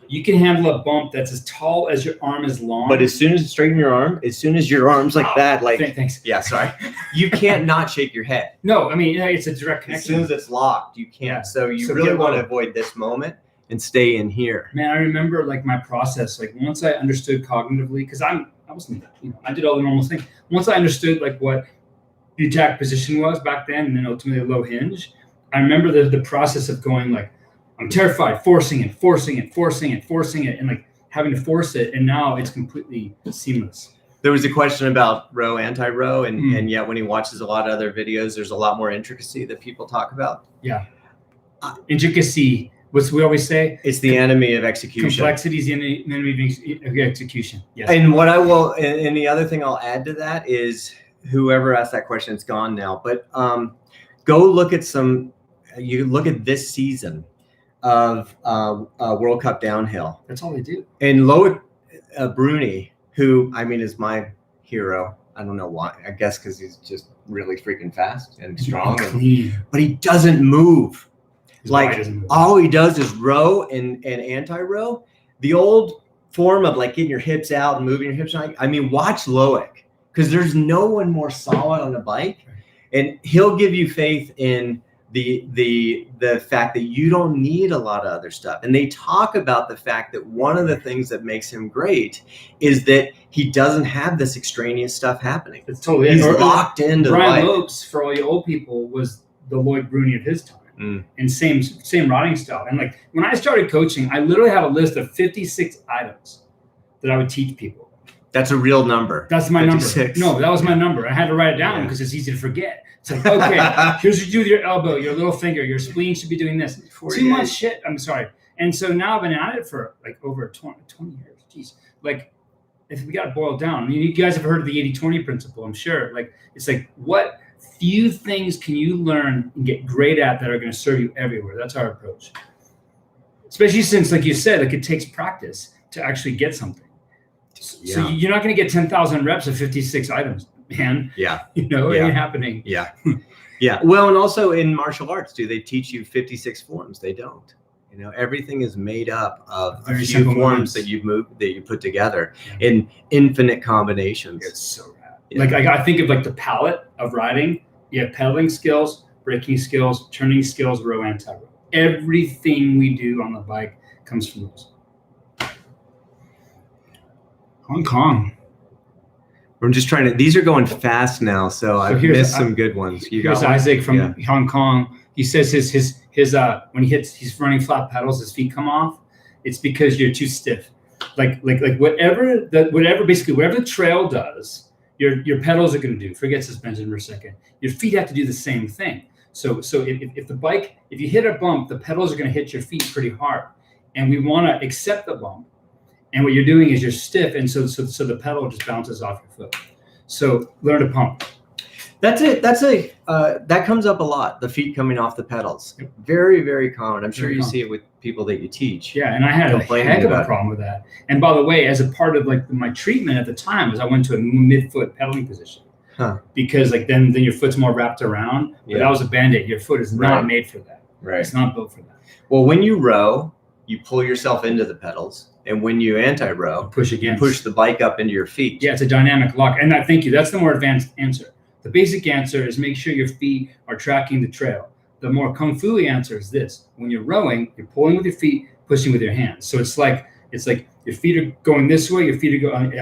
You can handle a bump that's as tall as your arm is long. But as soon as you straighten your arm, as soon as your arm's like that, like thanks. Yeah, sorry. You can't not shake your head. No, I mean it's a direct connection. As soon as it's locked, you can't. Yeah. So you really want to avoid this moment and stay in here. Man, I remember like my process, like once I understood cognitively, because I did all the normal things. Once I understood like what the attack position was back then, and then ultimately a low hinge, I remember the process of going like, I'm terrified, forcing it, and like having to force it. And now it's completely seamless. There was a question about row, anti-row, and yet when he watches a lot of other videos, there's a lot more intricacy that people talk about. Yeah. Intricacy, what we always say. It's the enemy of execution. Complexity is the enemy of execution. Yes. And what I will, and the other thing I'll add to that is whoever asked that question, it's gone now, but go look at you look at this season of World Cup downhill. That's all they do. And Loic Bruni, who is my hero. I don't know why. I guess because he's just really freaking fast and strong. But he doesn't move. All he does is row and anti-row. The old form of like getting your hips out and moving your hips. Watch Loic, because there's no one more solid on the bike, and he'll give you faith in the fact that you don't need a lot of other stuff. And they talk about the fact that one of the things that makes him great is that he doesn't have this extraneous stuff happening. It's totally he's locked into Brian life. Lopes, for all you old people, was the Loic Bruni of his time. And same riding style. And like when I started coaching, I literally had a list of 56 items that I would teach people. That's a real number. That's my 56. number. No, that was my number. I had to write it down because it's easy to forget. It's like, okay, here's what you do with your elbow, your little finger, your spleen should be doing this. Too much shit. I'm sorry. And so now I've been at it for like over 20 years. Jeez. Like, if we got to boil down, you guys have heard of the 80-20 principle, I'm sure. Like, it's like, what few things can you learn and get great at that are going to serve you everywhere? That's our approach. Especially since, like you said, like it takes practice to actually get something. Yeah. So you're not going to get 10,000 reps of 56 items. Man, yeah, it ain't happening. Yeah, yeah. Well, and also in martial arts, do they teach you 56 forms? They don't. Everything is made up of a few forms that you put together in infinite combinations. It's so rad. Yeah. Like I think of like the palette of riding. You have pedaling skills, braking skills, turning skills, row, anti-row. Everything we do on the bike comes from those. Hong Kong. I'm just trying to. These are going fast now, so I've missed some good ones. Here's Isaac from Hong Kong. He says his when he's running flat pedals, his feet come off. It's because you're too stiff. Like whatever the trail does, your pedals are going to do. Forget suspension for a second. Your feet have to do the same thing. So if you hit a bump, the pedals are going to hit your feet pretty hard, and we want to accept the bump. And what you're doing is you're stiff, and so the pedal just bounces off your foot. So learn to pump. That's it. That comes up a lot. The feet coming off the pedals. Yep. Very, very common. I'm sure you see it with people that you teach. Yeah, and I had a heck of a problem with that. And by the way, as a part of like my treatment at the time, was I went to a midfoot pedaling position. Because like then your foot's more wrapped around. But that was a Band-Aid. Your foot is not made for that. Right. It's not built for that. Well, when you row, you pull yourself into the pedals. And when you anti-row, you push the bike up into your feet. Yeah, it's a dynamic lock. And thank you. That's the more advanced answer. The basic answer is make sure your feet are tracking the trail. The more kung fu answer is this. When you're rowing, you're pulling with your feet, pushing with your hands. So it's like your feet are going this way, your feet are going,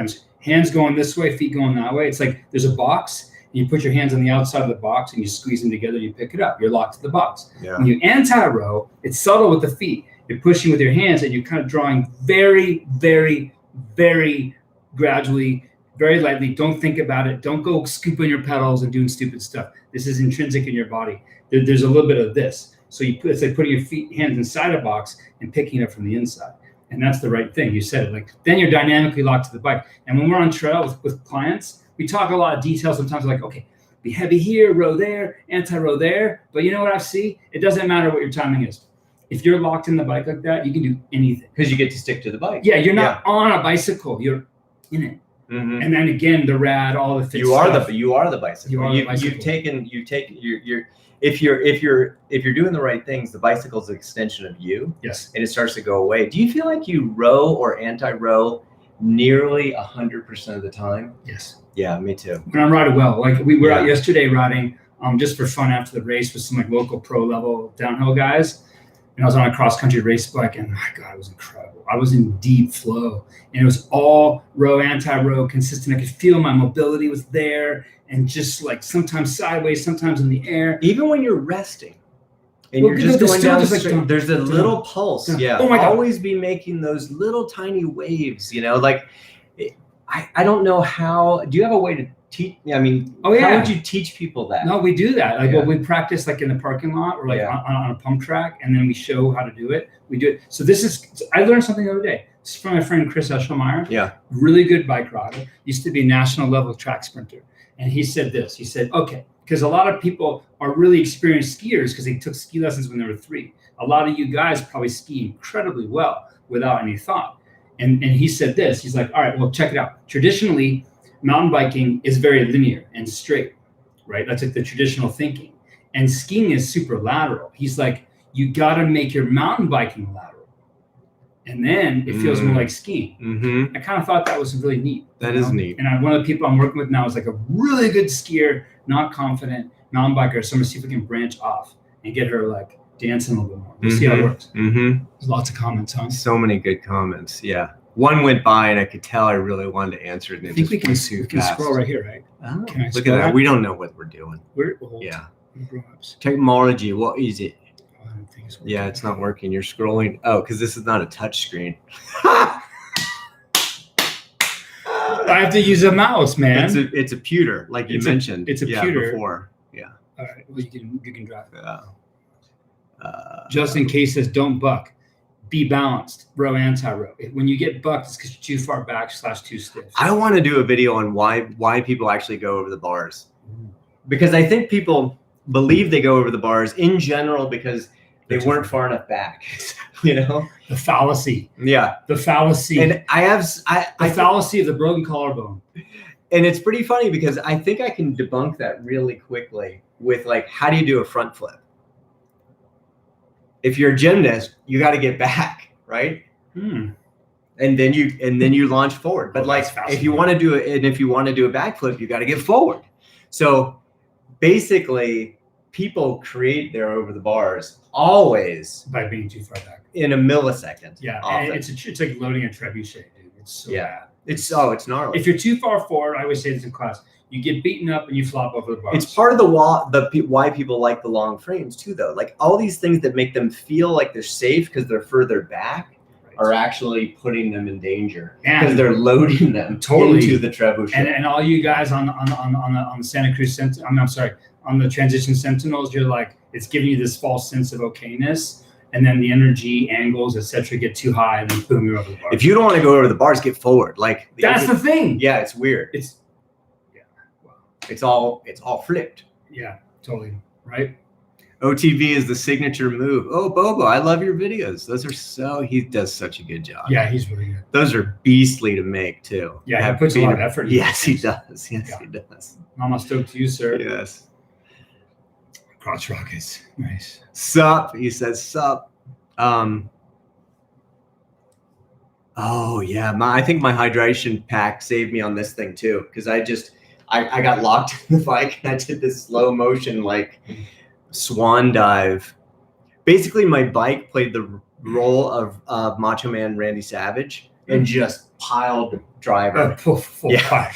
hands going this way, feet going that way. It's like there's a box, and you put your hands on the outside of the box, and you squeeze them together, you pick it up. You're locked to the box. Yeah. When you anti-row, it's subtle with the feet. You're pushing with your hands, and you're kind of drawing very, very, very gradually, very lightly. Don't think about it. Don't go scooping your pedals and doing stupid stuff. This is intrinsic in your body. There's a little bit of this. So it's like putting your hands inside a box and picking it up from the inside. And that's the right thing. You said it. Like then you're dynamically locked to the bike. And when we're on trail with clients, we talk a lot of detail. Sometimes like, okay, be heavy here, row there, anti-row there. But you know what I see? It doesn't matter what your timing is. If you're locked in the bike like that, you can do anything. Because you get to stick to the bike. Yeah, you're not on a bicycle. You're in it. Mm-hmm. And then again, the rad, all the things. You are the bicycle. You've taken if you're doing the right things, the bicycle is an extension of you. Yes. And it starts to go away. Do you feel like you row or anti-row nearly 100% of the time? Yes. Yeah, me too. When I'm riding well, like we were out yesterday riding just for fun after the race with some like local pro level downhill guys. And I was on a cross country race bike, and my God, it was incredible. I was in deep flow, and it was all row, anti-row, consistent. I could feel my mobility was there, and just like sometimes sideways, sometimes in the air. Even when you're resting, and you're just going down the street, there's a little pulse. Yeah, oh my God. Always be making those little tiny waves. You know, like I don't know how. Do you have a way to teach? I mean, how would you teach people that? No, we do that. Like, well, we practice like in the parking lot or like on a pump track, and then we show how to do it. We do it. So I learned something the other day. This is from my friend Chris Eschelmeyer. Yeah, really good bike rider. Used to be a national level track sprinter, and he said this. He said, okay, because a lot of people are really experienced skiers because they took ski lessons when they were 3. A lot of you guys probably ski incredibly well without any thought. And he said this. He's like, all right, well, check it out. Traditionally, mountain biking is very linear and straight, right? That's like the traditional thinking. And skiing is super lateral. He's like, you got to make your mountain biking lateral. And then it feels more like skiing. Mm-hmm. I kind of thought that was really neat. That is neat. And one of the people I'm working with now is like a really good skier, not confident mountain biker. So I'm going to see if we can branch off and get her like dancing a little bit more. We'll see how it works. Mm-hmm. There's lots of comments, huh? So many good comments. Yeah. One went by and I could tell I really wanted to answer it. I think we can scroll right here, right? Oh, look at that. We don't know what we're doing. We're old. Yeah. Technology. What is it? I don't think it's working. Yeah, it's not working. You're scrolling. Oh, because this is not a touch screen. I have to use a mouse, man. It's a pewter, like you mentioned. It's a pewter. Before. Yeah. All right. Well, you can drive it. Just in case says don't buck. Be balanced, row, anti-row. When you get bucked, it's because you're too far back / too stiff. I want to do a video on why people actually go over the bars. Because I think people believe they go over the bars in general because they weren't far enough back. You know? The fallacy. Yeah. The fallacy. And the fallacy of the broken collarbone. And it's pretty funny because I think I can debunk that really quickly with like, how do you do a front flip? If you're a gymnast, you got to get back, right? And then you launch forward. But if you want to do it, and if you want to do a backflip, you got to get forward. So basically, people create their over the bars always by being too far back in a millisecond. Yeah, and it's like loading a trebuchet, dude. It's so bad. It's gnarly. If you're too far forward, I always say this in class, you get beaten up and you flop over the bars. It's part of why people like the long frames too, though. Like all these things that make them feel like they're safe because they're further back are actually putting them in danger because they're loading them into the trebuchet. And all you guys on the Santa Cruz on the Transition Sentinels, you're like, it's giving you this false sense of okayness, and then the energy angles, etc., get too high, and then boom, you're over the bars. If you don't want to go over the bars, get forward. Like that's the thing. Yeah, it's weird. It's all flipped. Yeah, totally. Right. OTV is the signature move. Oh, Bobo, I love your videos. He does such a good job. Yeah, he's really good. Those are beastly to make too. Yeah, he puts a lot of effort. Yes, he does. Yes, he does. Mama stoked to you, sir. Yes. Crotch rockets. Nice. Sup. He says sup. Oh yeah. I think my hydration pack saved me on this thing too. Because I got locked in the bike and I did this slow motion like swan dive. Basically my bike played the role of Macho Man Randy Savage and just piled driver. Full fire.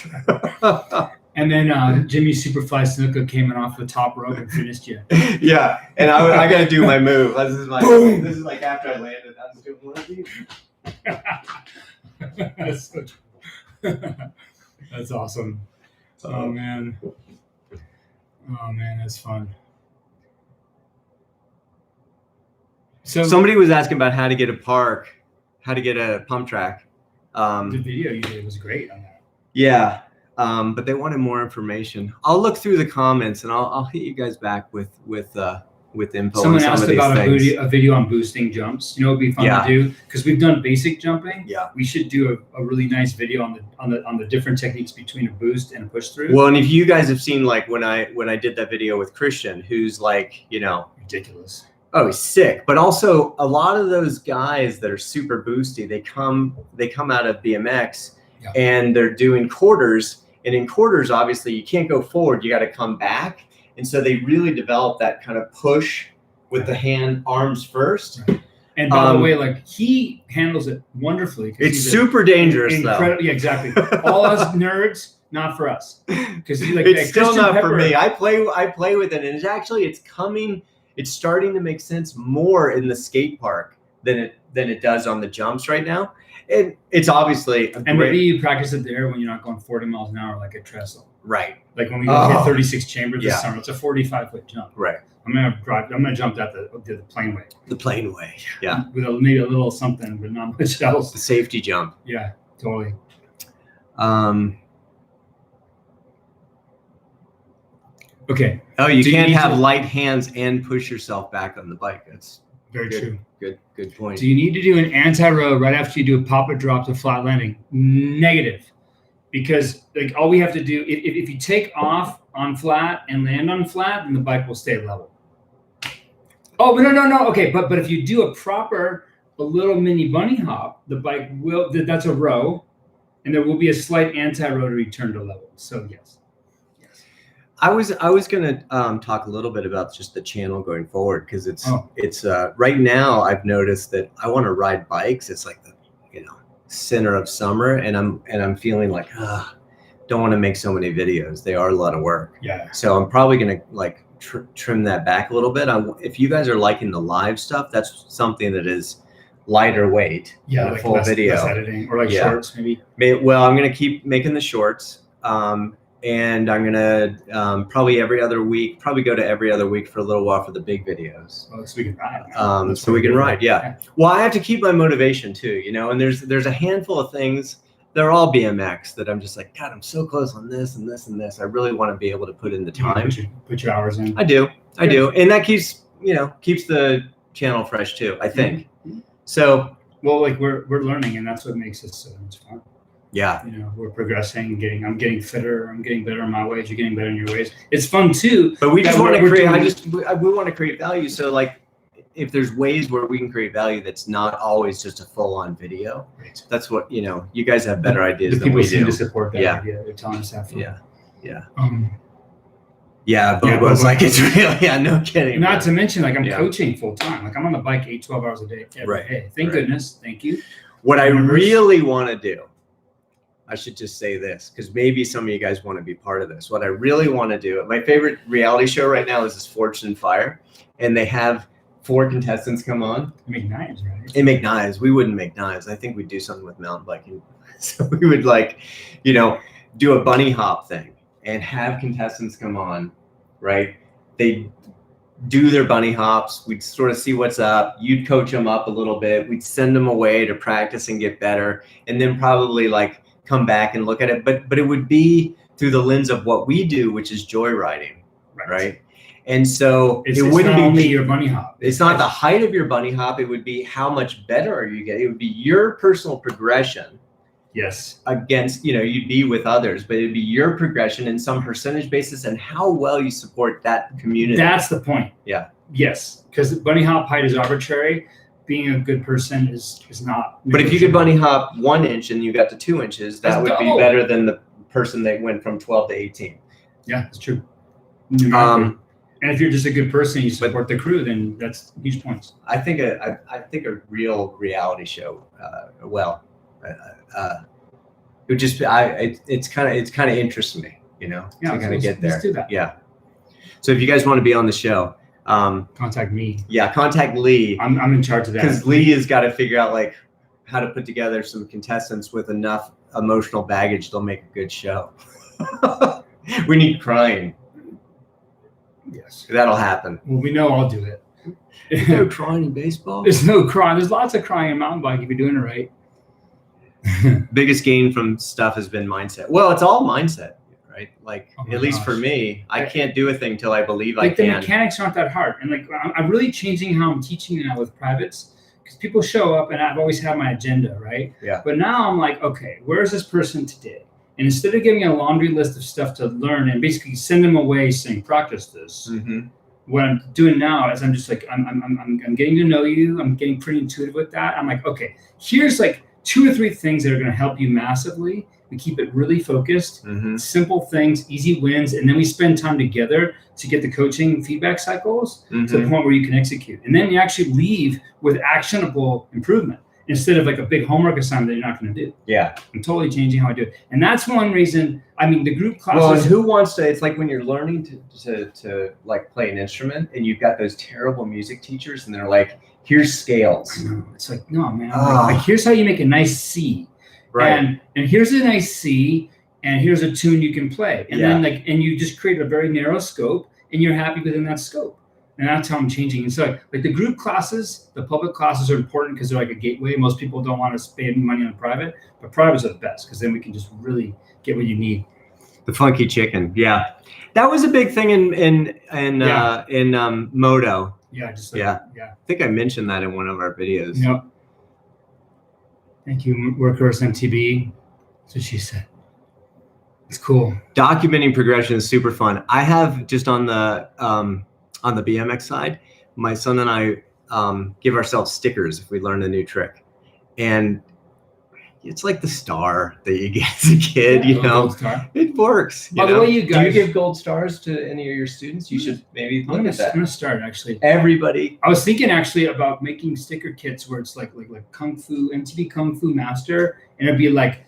And then Jimmy Superfly Snuka came in off the top rope and finished you. Yeah, and I got to do my move. This is like after I landed. I was doing one of these. That's awesome. Oh man, that's fun. So somebody was asking about how to get a pump track. The video you did was great on that. Yeah. But they wanted more information. I'll look through the comments and I'll hit you guys back with info. Someone on some asked of these about things. a video on boosting jumps. You know, it'd be fun to do because we've done basic jumping. Yeah, we should do a really nice video on the different techniques between a boost and a push through. Well, and if you guys have seen like when I did that video with Christian, who's like, ridiculous. Oh, he's sick. But also a lot of those guys that are super boosty, they come out of BMX and they're doing quarters. And in quarters, obviously, you can't go forward. You got to come back. And so they really develop that kind of push with the arms first. Right. And by the way, like he handles it wonderfully. It's super dangerous, though. Yeah, exactly. All us nerds, not for us. Because it's still not for me. I play with it, and it's starting to make sense more in the skate park than it does on the jumps right now. It's obviously maybe you practice it there when you're not going 40 miles an hour like a trestle. Right. Like when we hit 36 chambers this summer, it's a 45-foot jump. Right. I'm gonna jump that the plane way. The plane way. Yeah. With maybe a little something, but not much else. The safety jump. Yeah, totally. Okay. Oh, you can't have light hands and push yourself back on the bike. That's very true. Good point. Do you need to do an anti-row right after you do a pop-up drop to flat landing? Negative. Because like all we have to do, if you take off on flat and land on flat, then the bike will stay level. Oh, but no. Okay, but if you do a little mini bunny hop, the bike will, that's a row, and there will be a slight anti-row to return to level. So yes. I was gonna talk a little bit about just the channel going forward because it's right now I've noticed that I want to ride bikes. It's like the center of summer, and I'm feeling like don't want to make so many videos. They are a lot of work. Yeah. So I'm probably gonna like trim that back a little bit. If you guys are liking the live stuff, that's something that is lighter weight. Yeah, like full video, less editing, or like shorts maybe. Well, I'm gonna keep making the shorts. And I'm gonna probably go to every other week for a little while for the big videos. Oh, so we can ride. So we can ride, yeah. Well, I have to keep my motivation too, and there's a handful of things. They're all BMX that I'm just like, God, I'm so close on this and this and this. I really want to be able to put in the time. Put your hours in. I do, and that keeps the channel fresh too, I think. Mm-hmm. So, well, like we're learning, and that's what makes us so much fun. Yeah. We're progressing, I'm getting fitter, I'm getting better in my ways, you're getting better in your ways. It's fun too. But we just want to create, we want to create value. So like if there's ways where we can create value that's not always just a full on video, right. That's what, you guys have better ideas than we do. People seem to support that idea. They're telling us that. Yeah. Bobo's like, it's really, no kidding. Not to mention like I'm coaching full time. Like I'm on the bike 8-12 hours a day every day. Thank goodness. Thank you. What I really want to do, I should just say this because maybe some of you guys want to be part of this. What I really want to do, my favorite reality show right now is this Fortune and Fire, and they have 4 contestants come on. You make knives, right? They make knives. We wouldn't make knives. I think we'd do something with mountain biking. So we would like, you know, do a bunny hop thing and have contestants come on, right? They do their bunny hops. We'd sort of see what's up. You'd coach them up a little bit. We'd send them away to practice and get better, and then probably like come back and look at it. But it would be through the lens of what we do, which is joyriding, right? And so it's wouldn't not be only your bunny hop. It's not the height of your bunny hop. It would be how much better are you getting. It would be your personal progression. Yes. Against, you know, you'd be with others, but it'd be your progression in some percentage basis and how well you support that community. That's the point. Yeah. Yes. Because bunny hop height is arbitrary. Being a good person is not. But if you could bunny hop 1 inch and you got to 2 inches, that would be better than the person that went from 12 to 18. Yeah, that's true. And if you're just a good person, you support the crew, then that's huge points. I think a real reality show, it would just be, it's kind of interests me, you know, to kind of get there. Let's do that. Yeah. So if you guys want to be on the show, contact me. Yeah, contact Lee. I'm in charge of that. Because Lee has got to figure out like how to put together some contestants with enough emotional baggage they'll make a good show. We need crying. Yes, that'll happen. Well, we know I'll do it. There's no crying in baseball. There's no crying. There's lots of crying in mountain bike if you're doing it right. Biggest gain from stuff has been mindset. Well, it's all mindset, right? Like at least for me, I can't do a thing till I believe I can. The mechanics aren't that hard, and like I'm really changing how I'm teaching now with privates because people show up, and I've always had my agenda, right? Yeah. But now I'm like, okay, where's this person today? And instead of giving a laundry list of stuff to learn and basically send them away saying practice this, what I'm doing now is I'm just like I'm getting to know you. I'm getting pretty intuitive with that. I'm like, okay, here's like 2 or 3 things that are going to help you massively. We keep it really focused, simple things, easy wins, and then we spend time together to get the coaching feedback cycles to the point where you can execute. And then you actually leave with actionable improvement instead of like a big homework assignment that you're not going to do. Yeah. I'm totally changing how I do it. And that's one reason, I mean, the group classes. Well, and who wants to, it's like when you're learning to like play an instrument and you've got those terrible music teachers and they're like, here's scales. No, it's like, no, man. Like, here's how you make a nice C. Right. And here's a nice C, and here's a tune you can play. And then like, and you just create a very narrow scope and you're happy within that scope. And that's how I'm changing. And so like the group classes, the public classes are important because they're like a gateway. Most people don't want to spend money on private, but privates are the best because then we can just really get what you need. The funky chicken. Yeah. That was a big thing in Moto. Yeah. Just I think I mentioned that in one of our videos. Yep. Thank you, Workhorse MTB. That's what she said. It's cool. Documenting progression is super fun. I have just on the BMX side, my son and I give ourselves stickers if we learn a new trick. And it's like the star that you get as a kid, you know. It works. By the way, you guys, do you give gold stars to any of your students? You should maybe look at that. I'm gonna start actually. Everybody. I was thinking actually about making sticker kits where it's like Kung Fu, MTV Kung Fu Master, and it'd be like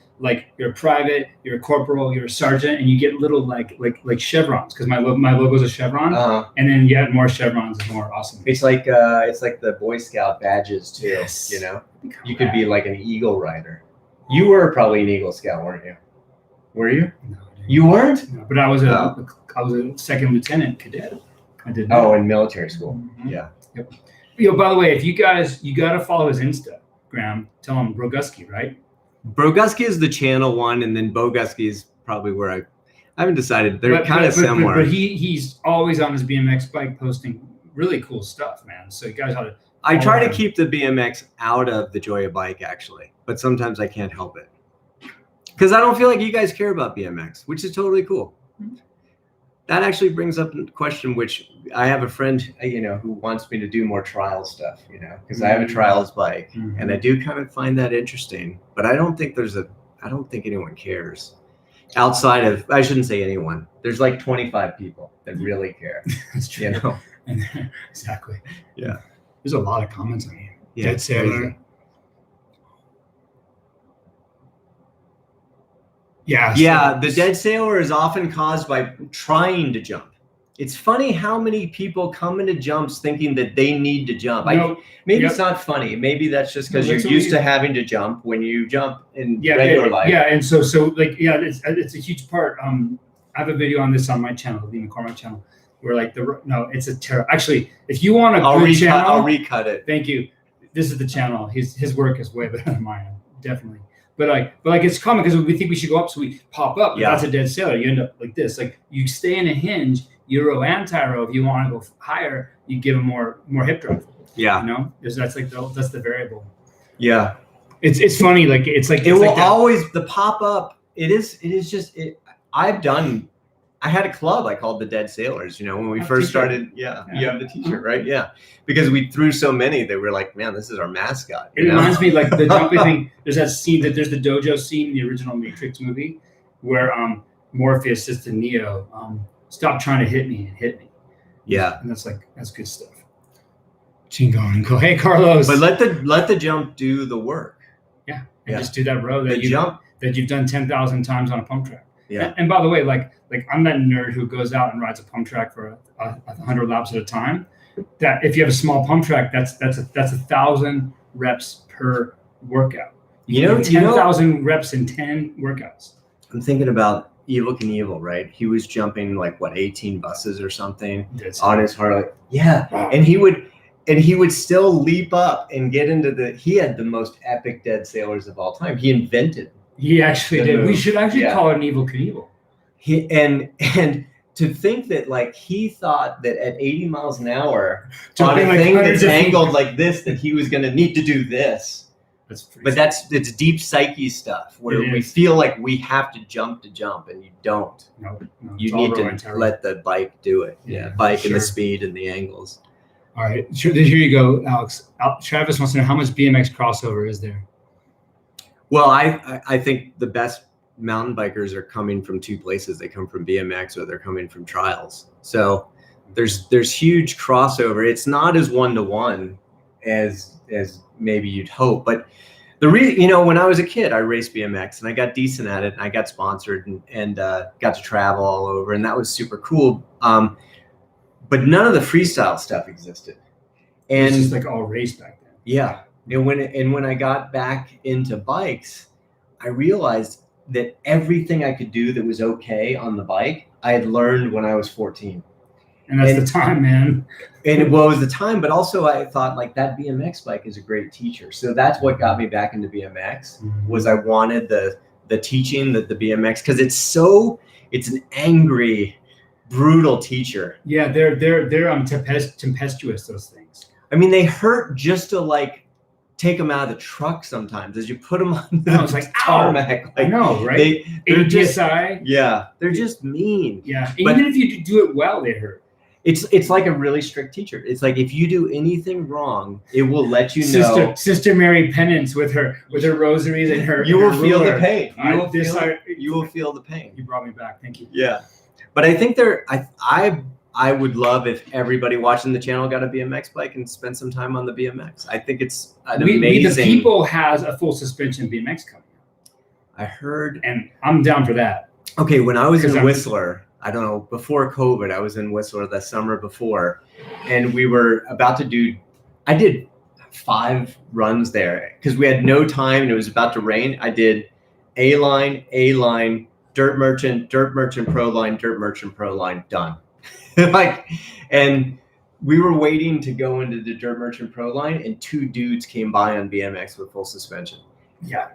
you're a private, you're a corporal, you're a sergeant, and you get little like chevrons because my logo's a chevron, and then you add more chevrons, it's more awesome. It's like the Boy Scout badges too. Yes. You know, you could be like an Eagle Rider. You were probably an Eagle Scout, weren't you? Were you? No, you weren't? No, but I was a second lieutenant cadet. I did that. Oh, in military school. Yeah. Yep. You know, by the way, if you guys, you got to follow his Instagram. Tell him Broguski, right? Broguski is the channel one, and then Boguski is probably where I haven't decided. They're kind of similar. But he's always on his BMX bike posting really cool stuff, man. So you guys ought to. I try to keep the BMX out of the Joy of Bike, actually, but sometimes I can't help it because I don't feel like you guys care about BMX, which is totally cool. That actually brings up a question, which I have a friend, you know, who wants me to do more trial stuff, you know, because I have a trials bike, and I do kind of find that interesting. But I don't think I don't think anyone cares outside of, I shouldn't say anyone. There's like 25 people that really care. That's true. You know? Exactly. Yeah. There's a lot of comments on here. Yeah, Dead Sailor. Yeah. Yeah, the dead sailor is often caused by trying to jump. It's funny how many people come into jumps thinking that they need to jump. Maybe it's not funny. Maybe that's just because you're used to having to jump when you jump in regular life. Yeah, and so like it's a huge part. I have a video on this on my channel, the McCormick channel, where like it's a terrible. Actually, if you want a good channel, I'll recut it. Thank you. This is the channel. His work is way better than mine, definitely. But it's common because we think we should go up, so we pop up. But that's a dead sailor. You end up like this. Like you stay in a hinge, Euro anti-row. If you want to go higher, you give them more hip drive. Yeah. You know, that's the variable. Yeah. It's funny. Like it's like it will always the pop up. It is just it. I had a club I called the Dead Sailors, you know, when we first started. Yeah, you have the t-shirt, right? Yeah. Because we threw so many that we're like, man, this is our mascot. It reminds me like the jumping thing. There's that scene there's the dojo scene in the original Matrix movie where Morpheus says to Neo, stop trying to hit me and hit me. Yeah. And that's good stuff. Chingo and go, hey Carlos. But let the jump do the work. Yeah. And just do that row that you've done 10,000 times on a pump track. Yeah. And by the way, like I'm that nerd who goes out and rides a pump track for 100 laps at a time. That if you have a small pump track, that's 1,000 reps per workout. You know, 10,000 reps in 10 workouts. I'm thinking about Evel Knievel, right? He was jumping like 18 buses or something on his Harley. Yeah, wow. And he would still leap up and get into he had the most epic dead sailors of all time. He invented. He actually did. We should actually call it an Evel Knievel. And to think that like he thought that at 80 miles an hour on a thing that's angled like this, that he was going to need to do this. It's deep psyche stuff where we feel like we have to jump, and you don't. No, you need to let the bike do it. Yeah, bike and the speed and the angles. All right, here you go, Alex. Travis wants to know how much BMX crossover is there. Well, I think the best mountain bikers are coming from two places. They come from BMX or they're coming from trials. So there's huge crossover. It's not as one-to-one as maybe you'd hope. But the reason, you know, when I was a kid, I raced BMX and I got decent at it and I got sponsored and got to travel all over, and that was super cool. But none of the freestyle stuff existed. And it's just like all race back then. Yeah. And when I got back into bikes, I realized that everything I could do that was okay on the bike, I had learned when I was 14. And that's the time, man. And it was the time, but also I thought like that BMX bike is a great teacher. So that's what got me back into BMX was I wanted the teaching that the BMX, because it's an angry, brutal teacher. Yeah, they're tempestuous, those things. I mean, they hurt just to like take them out of the truck sometimes as you put them on the tarmac. I know, right? They're just, PSI. Yeah, they're just mean. Yeah, even if you do it well, they hurt. It's like a really strict teacher. It's like if you do anything wrong, it will let you know. Sister Mary Penance with her rosaries and her. You will feel the pain. You will feel the pain. You brought me back. Thank you. Yeah, but I think I would love if everybody watching the channel got a BMX bike and spent some time on the BMX. I think it's amazing. The People has a full suspension BMX coming out. I heard. And I'm down for that. Okay, when I was in Whistler, I don't know, before COVID, I was in Whistler the summer before, and we were about to I did 5 runs there because we had no time and it was about to rain. I did A-line, Dirt Merchant, Pro Line, Dirt Merchant, Pro Line, done. And we were waiting to go into the Dirt Merchant Pro Line, and 2 dudes came by on BMX with full suspension. Yeah,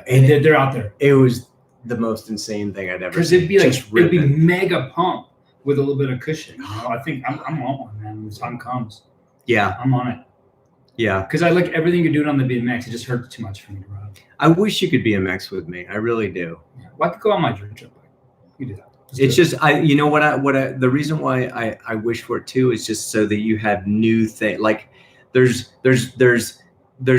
and they're out there. It was the most insane thing I'd ever Because seen. it'd be mega pump with a little bit of cushion. You know? I think I'm on one, man. When the time comes, yeah, I'm on it. Yeah, because I like everything you're doing on the BMX. It just hurts too much for me to ride. I wish you could BMX with me. I really do. Yeah. Well, I could go on my dirt trip bike. You do that. It's just the reason why I wish for it too is just so that you have new things. Like there's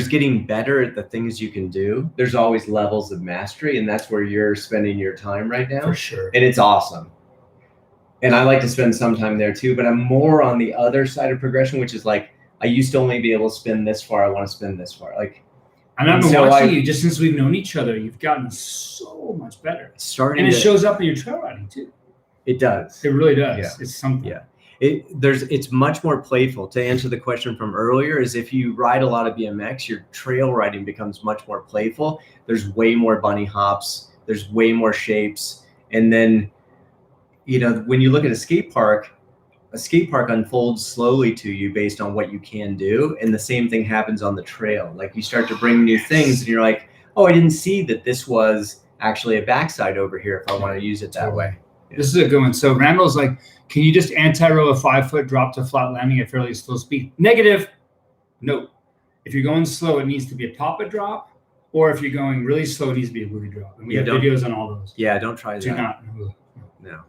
getting better at the things you can do. There's always levels of mastery, and that's where you're spending your time right now. For sure. And it's awesome. And I like to spend some time there too, but I'm more on the other side of progression, which is like I used to only be able to spin this far. I want to spin this far. Like And I've been so watching you just since we've known each other. You've gotten so much better. And it shows up in your trail riding too. It does. It really does. Yeah. It's something. Yeah. It's much more playful. To answer the question from earlier, is if you ride a lot of BMX, your trail riding becomes much more playful. There's way more bunny hops. There's way more shapes. And then, when you look at a skate park unfolds slowly to you based on what you can do. And the same thing happens on the trail. Like you start to bring new things and you're like, oh, I didn't see that this was actually a backside over here if I want to use it that way. Yeah. This is a good one. So Randall's like, can you just anti-roll a 5-foot drop to flat landing at fairly slow speed? Negative. No. If you're going slow, it needs to be a pop-a drop. Or if you're going really slow, it needs to be a wheelie drop. And we have videos on all those. Yeah, don't try that. Do not. No.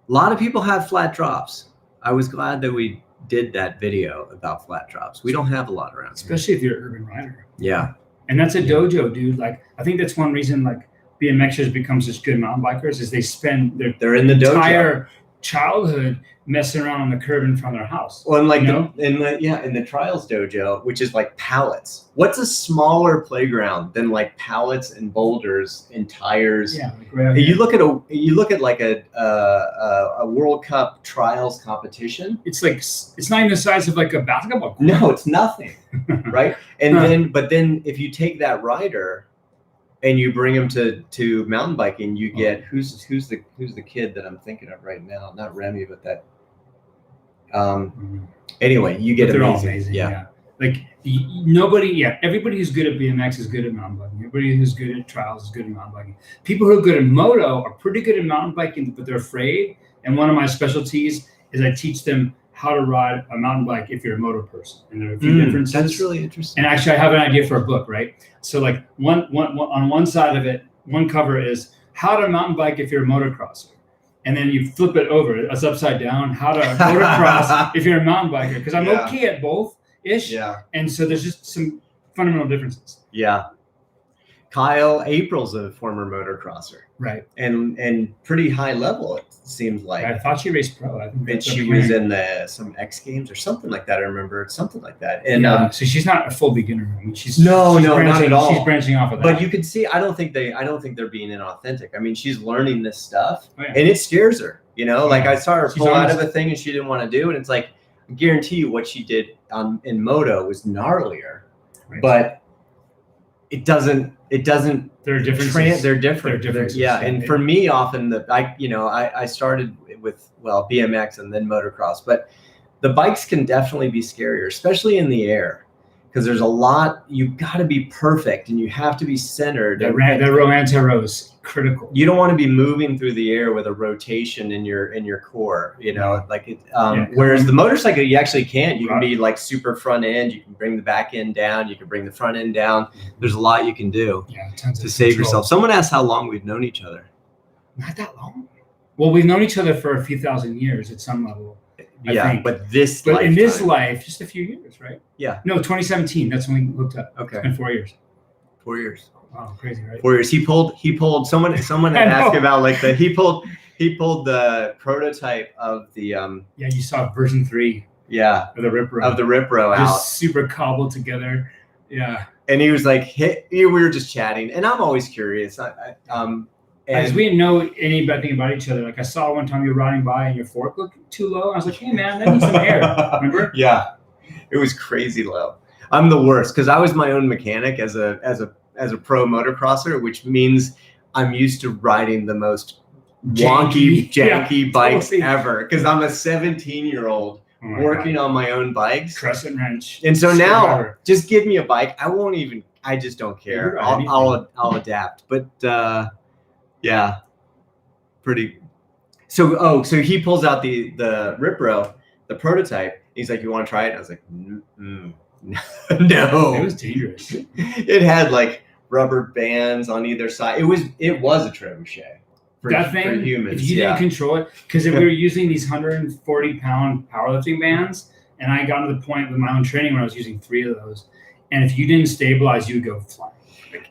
A lot of people have flat drops. I was glad that we did that video about flat drops. We don't have a lot around especially if you're an urban rider. Yeah. And that's a dojo, dude. Like, I think that's one reason like BMXers become such good mountain bikers is they spend their in the entire childhood messing around on the curb in front of their house. Well, and like in the trials dojo, which is like pallets. What's a smaller playground than like pallets and boulders and tires? Yeah, like right you look at like a World Cup trials competition. It's like it's not even the size of like a basketball court. No, it's nothing, right? And then if you take that rider and you bring him to mountain biking, you get who's the kid that I'm thinking of right now? Not Remy, but that. Anyway, you get amazing. Yeah. Like everybody who's good at BMX is good at mountain biking. Everybody who's good at trials is good at mountain biking. People who are good at moto are pretty good at mountain biking, but they're afraid. And one of my specialties is I teach them how to ride a mountain bike if you're a moto person. And there are a few differences. That's really interesting. And actually, I have an idea for a book, right? So like one on one side of it, one cover is how to mountain bike if you're a motocrosser. And then you flip it over, it's upside down, how to motocross if you're a mountain biker. Because I'm okay at both-ish. Yeah. And so there's just some fundamental differences. Yeah. Kyle April's a former motocrosser. Right. And pretty high level, it seems like. I thought she raced pro. I think she was in some X Games or something like that. I remember something like that. And so she's not a full beginner. I mean, she's not at all. She's branching off of that. But you can see, I don't think they're being inauthentic. I mean, she's learning this stuff, and it scares her. Like I saw her pull out of a thing and she didn't want to do, and it's like, I guarantee you, what she did in moto was gnarlier, but it doesn't. There are differences. They're different. And for me, often I started with BMX and then motocross, but the bikes can definitely be scarier, especially in the air, because there's a lot. You've got to be perfect and you have to be centered. The Romantero is critical. You don't want to be moving through the air with a rotation in your core, whereas the motorcycle, you actually can't. You can be like super front end. You can bring the back end down. You can bring the front end down. There's a lot you can do to save yourself. Someone asked how long we've known each other. Not that long. Well, we've known each other for a few thousand years at some level. I think. But in this life, just a few years, right? Yeah. No, 2017. That's when we hooked up. Okay. It's been 4 years. 4 years. Wow, crazy, right? 4 years. He pulled. Someone had asked about like he pulled the prototype of the. Yeah, you saw version 3. Yeah. Of the Ripro. out. Just super cobbled together. Yeah. And he was like, we were just chatting, and I'm always curious. As we didn't know anything about each other. Like I saw one time you were riding by and your fork looked too low. I was like, hey man, that needs some air. Remember? Yeah. It was crazy low. I'm the worst because I was my own mechanic as a pro motocrosser, which means I'm used to riding the most janky bikes ever. Because I'm a 17-year-old working on my own bikes. Crescent wrench. And so now, just give me a bike. I just don't care. I'll adapt. But yeah, pretty. So he pulls out the Ripro, the prototype. He's like, "You want to try it?" I was like, No. It was dangerous. It had like rubber bands on either side. It was a trebuchet for humans. If you didn't control it, because we were using these 140-pound powerlifting bands, and I got to the point with my own training where I was using 3 of those, and if you didn't stabilize, you would go flying.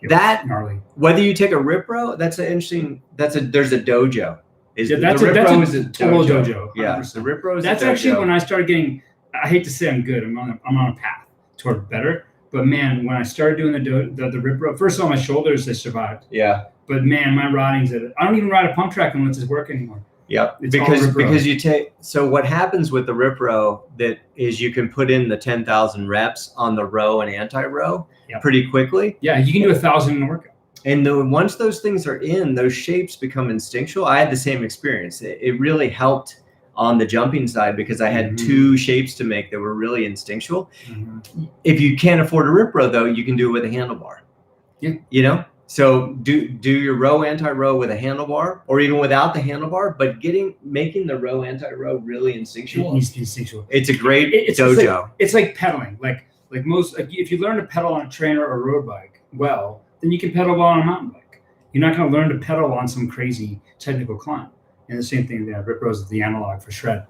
That gnarly. Whether you take a Ripro, there's a dojo. That's a total dojo. 100%. Yeah, the Ripro is that's actually when I started getting. I hate to say I'm good. I'm on a path toward better, But man, when I started doing the rip row, first of all, my shoulders, they survived. Yeah. But man, my riding's I don't even ride a pump track unless it's work anymore. Yep. It's Because you take, so what happens with the rip row that is you can put in the 10,000 reps on the row and anti-row pretty quickly. Yeah, you can do 1,000 in a workout. And once those things are in, those shapes become instinctual. I had the same experience. It really helped on the jumping side because I had two shapes to make that were really instinctual. If you can't afford a rip row though, you can do it with a handlebar. Yeah. You know? So do your row anti-row with a handlebar or even without the handlebar, but making the row anti-row really instinctual. It needs to be instinctual. It's a great dojo. It's like pedaling. Like if you learn to pedal on a trainer or a road bike, well, then you can pedal on a mountain bike. You're not going to learn to pedal on some crazy technical climb. And the same thing, rip rows is the analog for shred.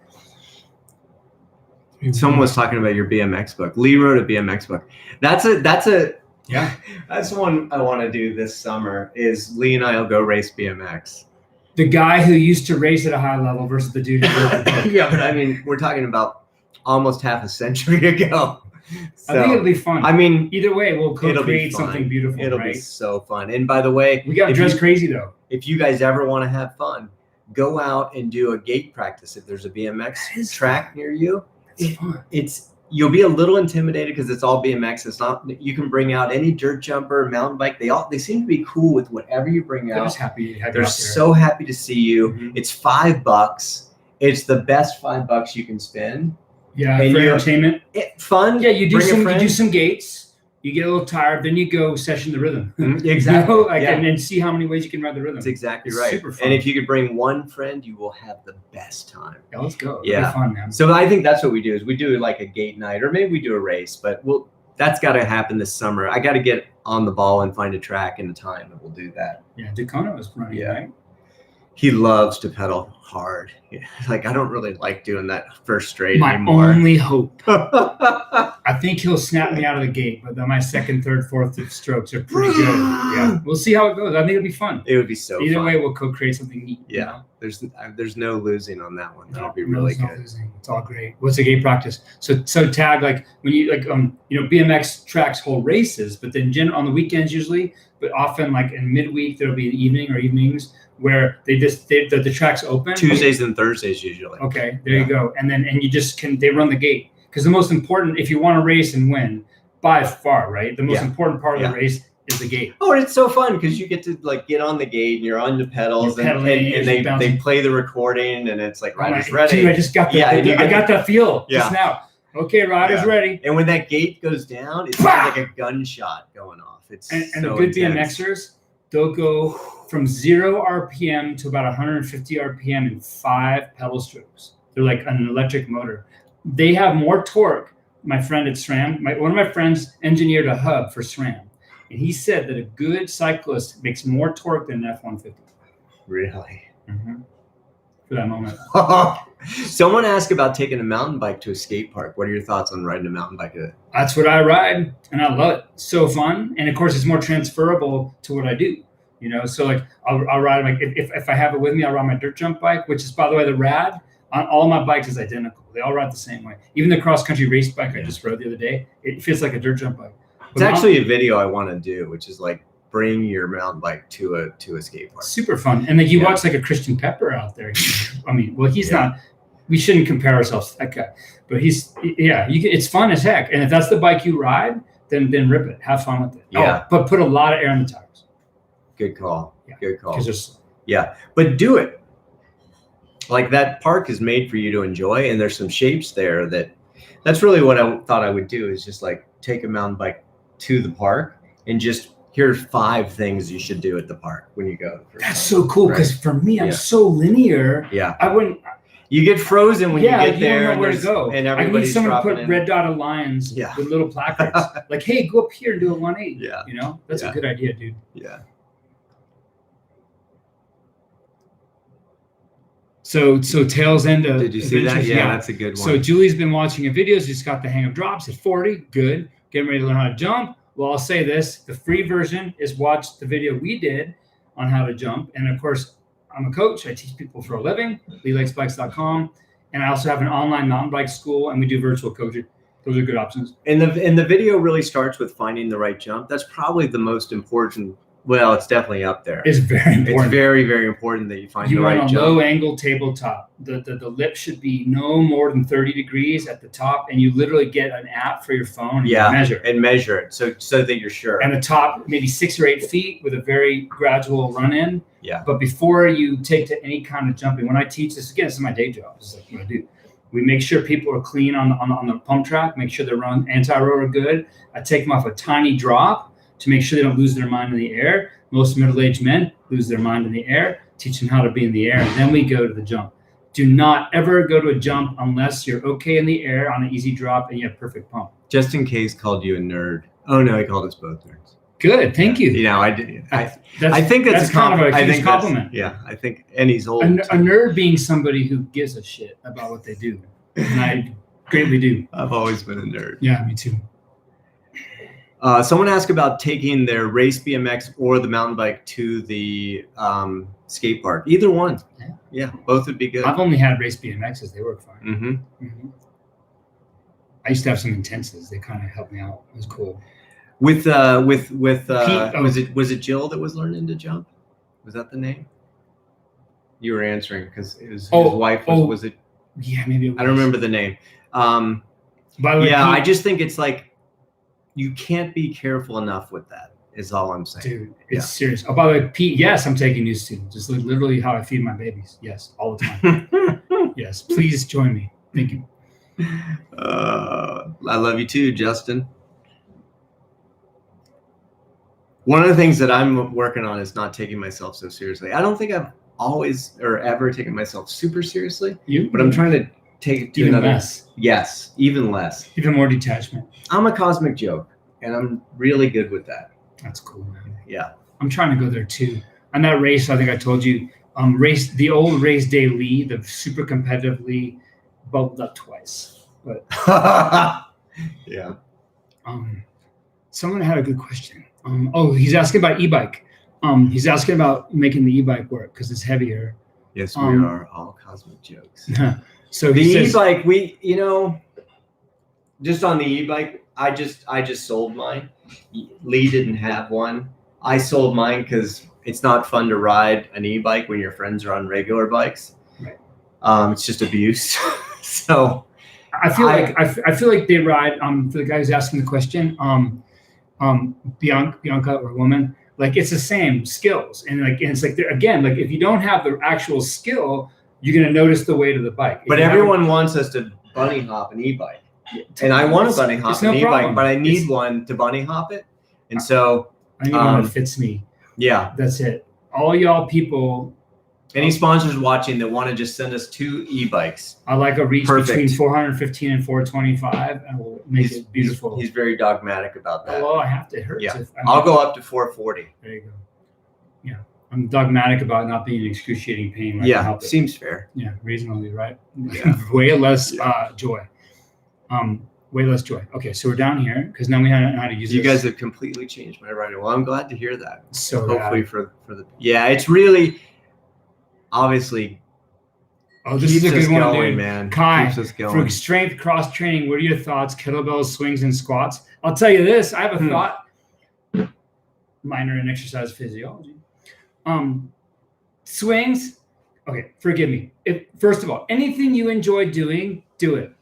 Someone was talking about your BMX book. Lee wrote a BMX book. That's one I want to do this summer. Is Lee and I will go race BMX. The guy who used to race at a high level versus the dude who wrote the book. Yeah, but I mean, we're talking about almost half a century ago. So, I think it'll be fun. I mean, either way, we'll co-create something beautiful. It'll be so fun. And by the way, we got to dress crazy though. If you guys ever want to have fun, go out and do a gate practice. If there's a BMX track near you, you'll be a little intimidated because it's all BMX. It's not. You can bring out any dirt jumper, mountain bike. They seem to be cool with whatever you bring out. They're just happy. They're so happy to see you. It's $5. It's the best $5 you can spend. Yeah, and for entertainment, fun. Yeah, you do some gates. You get a little tired, then you go session the rhythm. Exactly. And see how many ways you can ride the rhythm. That's exactly right. Super fun. And if you could bring one friend, you will have the best time. Yeah, let's go. Yeah, it'll be fun, man. So I think that's what we do. Is we do like a gate night, or maybe we do a race. But that's got to happen this summer. I got to get on the ball and find a track and a time, and we'll do that. Yeah, Dakota was running, right? He loves to pedal hard. Like I don't really like doing that first straight anymore. My only hope. I think he'll snap me out of the gate, but then my second, third, fourth strokes are pretty good. Yeah, we'll see how it goes. I think it'll be fun. It would be so. Either fun. way, we'll co-create something neat. Yeah, there's no losing on that one. That'll be really good. Losing. It's all great. What's a gate practice? So tag like when you BMX tracks hold races, but then on the weekends usually, but often like in midweek there'll be an evening or evenings where the track's open. Tuesdays and Thursdays usually. Okay, there you go. And you just they run the gate. Because the most important, if you want to race and win, by far, right? The most important part of the race is the gate. Oh, and it's so fun because you get to like get on the gate and you're on the pedals and they play the recording and it's like riders ready. Dude, I just got that. I got that feel just now. Okay, riders ready. And when that gate goes down, it's like a gunshot going off. It's and the good intense. BMXers, they'll go from 0 RPM to about 150 RPM in 5 pedal strokes. They're like an electric motor. They have more torque. My friend at SRAM, one of my friends engineered a hub for SRAM. And he said that a good cyclist makes more torque than an F-150. Really? For that moment. Someone asked about taking a mountain bike to a skate park. What are your thoughts on riding a mountain bike? That's what I ride, and I love it. So fun. And of course, it's more transferable to what I do. So like I'll ride like if I have it with me, I'll ride my dirt jump bike, which is, by the way, the rad on all my bikes is identical. They all ride the same way. Even the cross country race bike I just rode the other day, it feels like a dirt jump bike. It's actually a video I want to do, which is like bring your mountain bike to a skate park. Super fun. And like you watch like a Christian Pepper out there. I mean, well, he's not. We shouldn't compare ourselves to that guy, but it's fun as heck. And if that's the bike you ride, then rip it. Have fun with it. Yeah. But put a lot of air in the tires. Good call. Yeah. Good call. Yeah. But do it. Like that park is made for you to enjoy, and there's some shapes there that's really what I thought I would do is just like take a mountain bike to the park and just here's 5 things you should do at the park when you go. That's so cool because for me, I'm so linear. Yeah. I wouldn't. You get frozen when you get there. You don't know where to go. And I need someone to put red dotted lines with little placards. Like, hey, go up here and do a 180. Yeah. That's a good idea, dude. Yeah. So tails end. Did you see that? Yeah, that's a good one. So Julie's been watching a video. She's got the hang of drops at 40. Good. Getting ready to learn how to jump. Well, I'll say this. The free version is watch the video we did on how to jump. And of course, I'm a coach. I teach people for a living, leelikesbikes.com. And I also have an online mountain bike school, and we do virtual coaching. Those are good options. And the video really starts with finding the right jump. That's probably the most important. Well, it's definitely up there. It's very important. It's very, very important that you find the right jump. You want a low angle tabletop. The lip should be no more than 30 degrees at the top, and you literally get an app for your phone and you measure it so that you're sure. And the top maybe 6 or 8 feet with a very gradual run in. Yeah. But before you take to any kind of jumping, when I teach this, again, this is my day job. This is like what I do. We make sure people are clean on the pump track, make sure their run anti-row are good. I take them off a tiny drop to make sure they don't lose their mind in the air. Most middle-aged men lose their mind in the air. Teach them how to be in the air, and then we go to the jump. Do not ever go to a jump unless you're okay in the air on an easy drop and you have perfect pump. Just in case called you a nerd. Oh no, he called us both nerds. Good, thank you. You know, I think that's kind of a huge compliment. Yeah, I think, and he's old. A nerd being somebody who gives a shit about what they do, and I greatly do. I've always been a nerd. Yeah, me too. Someone asked about taking their race BMX or the mountain bike to the skate park. Either one. Yeah, both would be good. I've only had race BMXs. They work fine. Mm-hmm. I used to have some intenses. They kind of helped me out. It was cool. Was it Jill that was learning to jump? Was that the name? You were answering because his wife was it? Yeah, maybe it was. I don't remember the name. By the way, I just think it's like you can't be careful enough with that. Is all I'm saying. Dude, it's serious. Oh, by the way, Pete, yes, I'm taking news too. Just literally how I feed my babies. Yes, all the time. Yes, please join me. Thank you. I love you too, Justin. One of the things that I'm working on is not taking myself so seriously. I don't think I've always or ever taken myself super seriously. But I'm trying to take it to even another. Less. Yes, even less. Even more detachment. I'm a cosmic joke, and I'm really good with that. That's cool, man. Yeah. I'm trying to go there too. On that race, I think I told you, the old race day Lee, the super competitive Lee, bubbled up twice. But yeah. Someone had a good question. He's asking about e-bike. He's asking about making the e-bike work because it's heavier. Yes, we are all cosmic jokes. So the e-bike, just on the e-bike, I just sold mine. Lee didn't have one. I sold mine because it's not fun to ride an e-bike when your friends are on regular bikes. Right. It's just abuse. So I feel like they ride. For the guy who's asking the question, Bianca or woman, like it's the same skills, and it's like again, like if you don't have the actual skill, you're gonna notice the weight of the bike. But everyone wants us to bunny hop an e-bike. And I want to bunny hop an e-bike, but I need one to bunny hop it. And so I need one that fits me. Yeah. That's it. All y'all people. Any sponsors watching that want to just send us 2 e-bikes. I like a reach between 415 and 425, and we'll make it beautiful. He's very dogmatic about that. Well, I have to. It hurts. Yeah. I'll go up to 440. There you go. Yeah. I'm dogmatic about not being in excruciating pain. Yeah. Seems fair. Yeah. Reasonably, right? Yeah. Way less joy. Way less joy. Okay, so we're down here because now we know how to use You guys have completely changed my writing. Well, I'm glad to hear that. So hopefully for the it's really obviously this is a good one, going, dude. Man. Kai, keeps us going. For strength cross training, what are your thoughts? Kettlebells, swings, and squats. I'll tell you this. I have a thought. Minor in exercise physiology. Swings. Okay, forgive me. First of all, anything you enjoy doing, do it.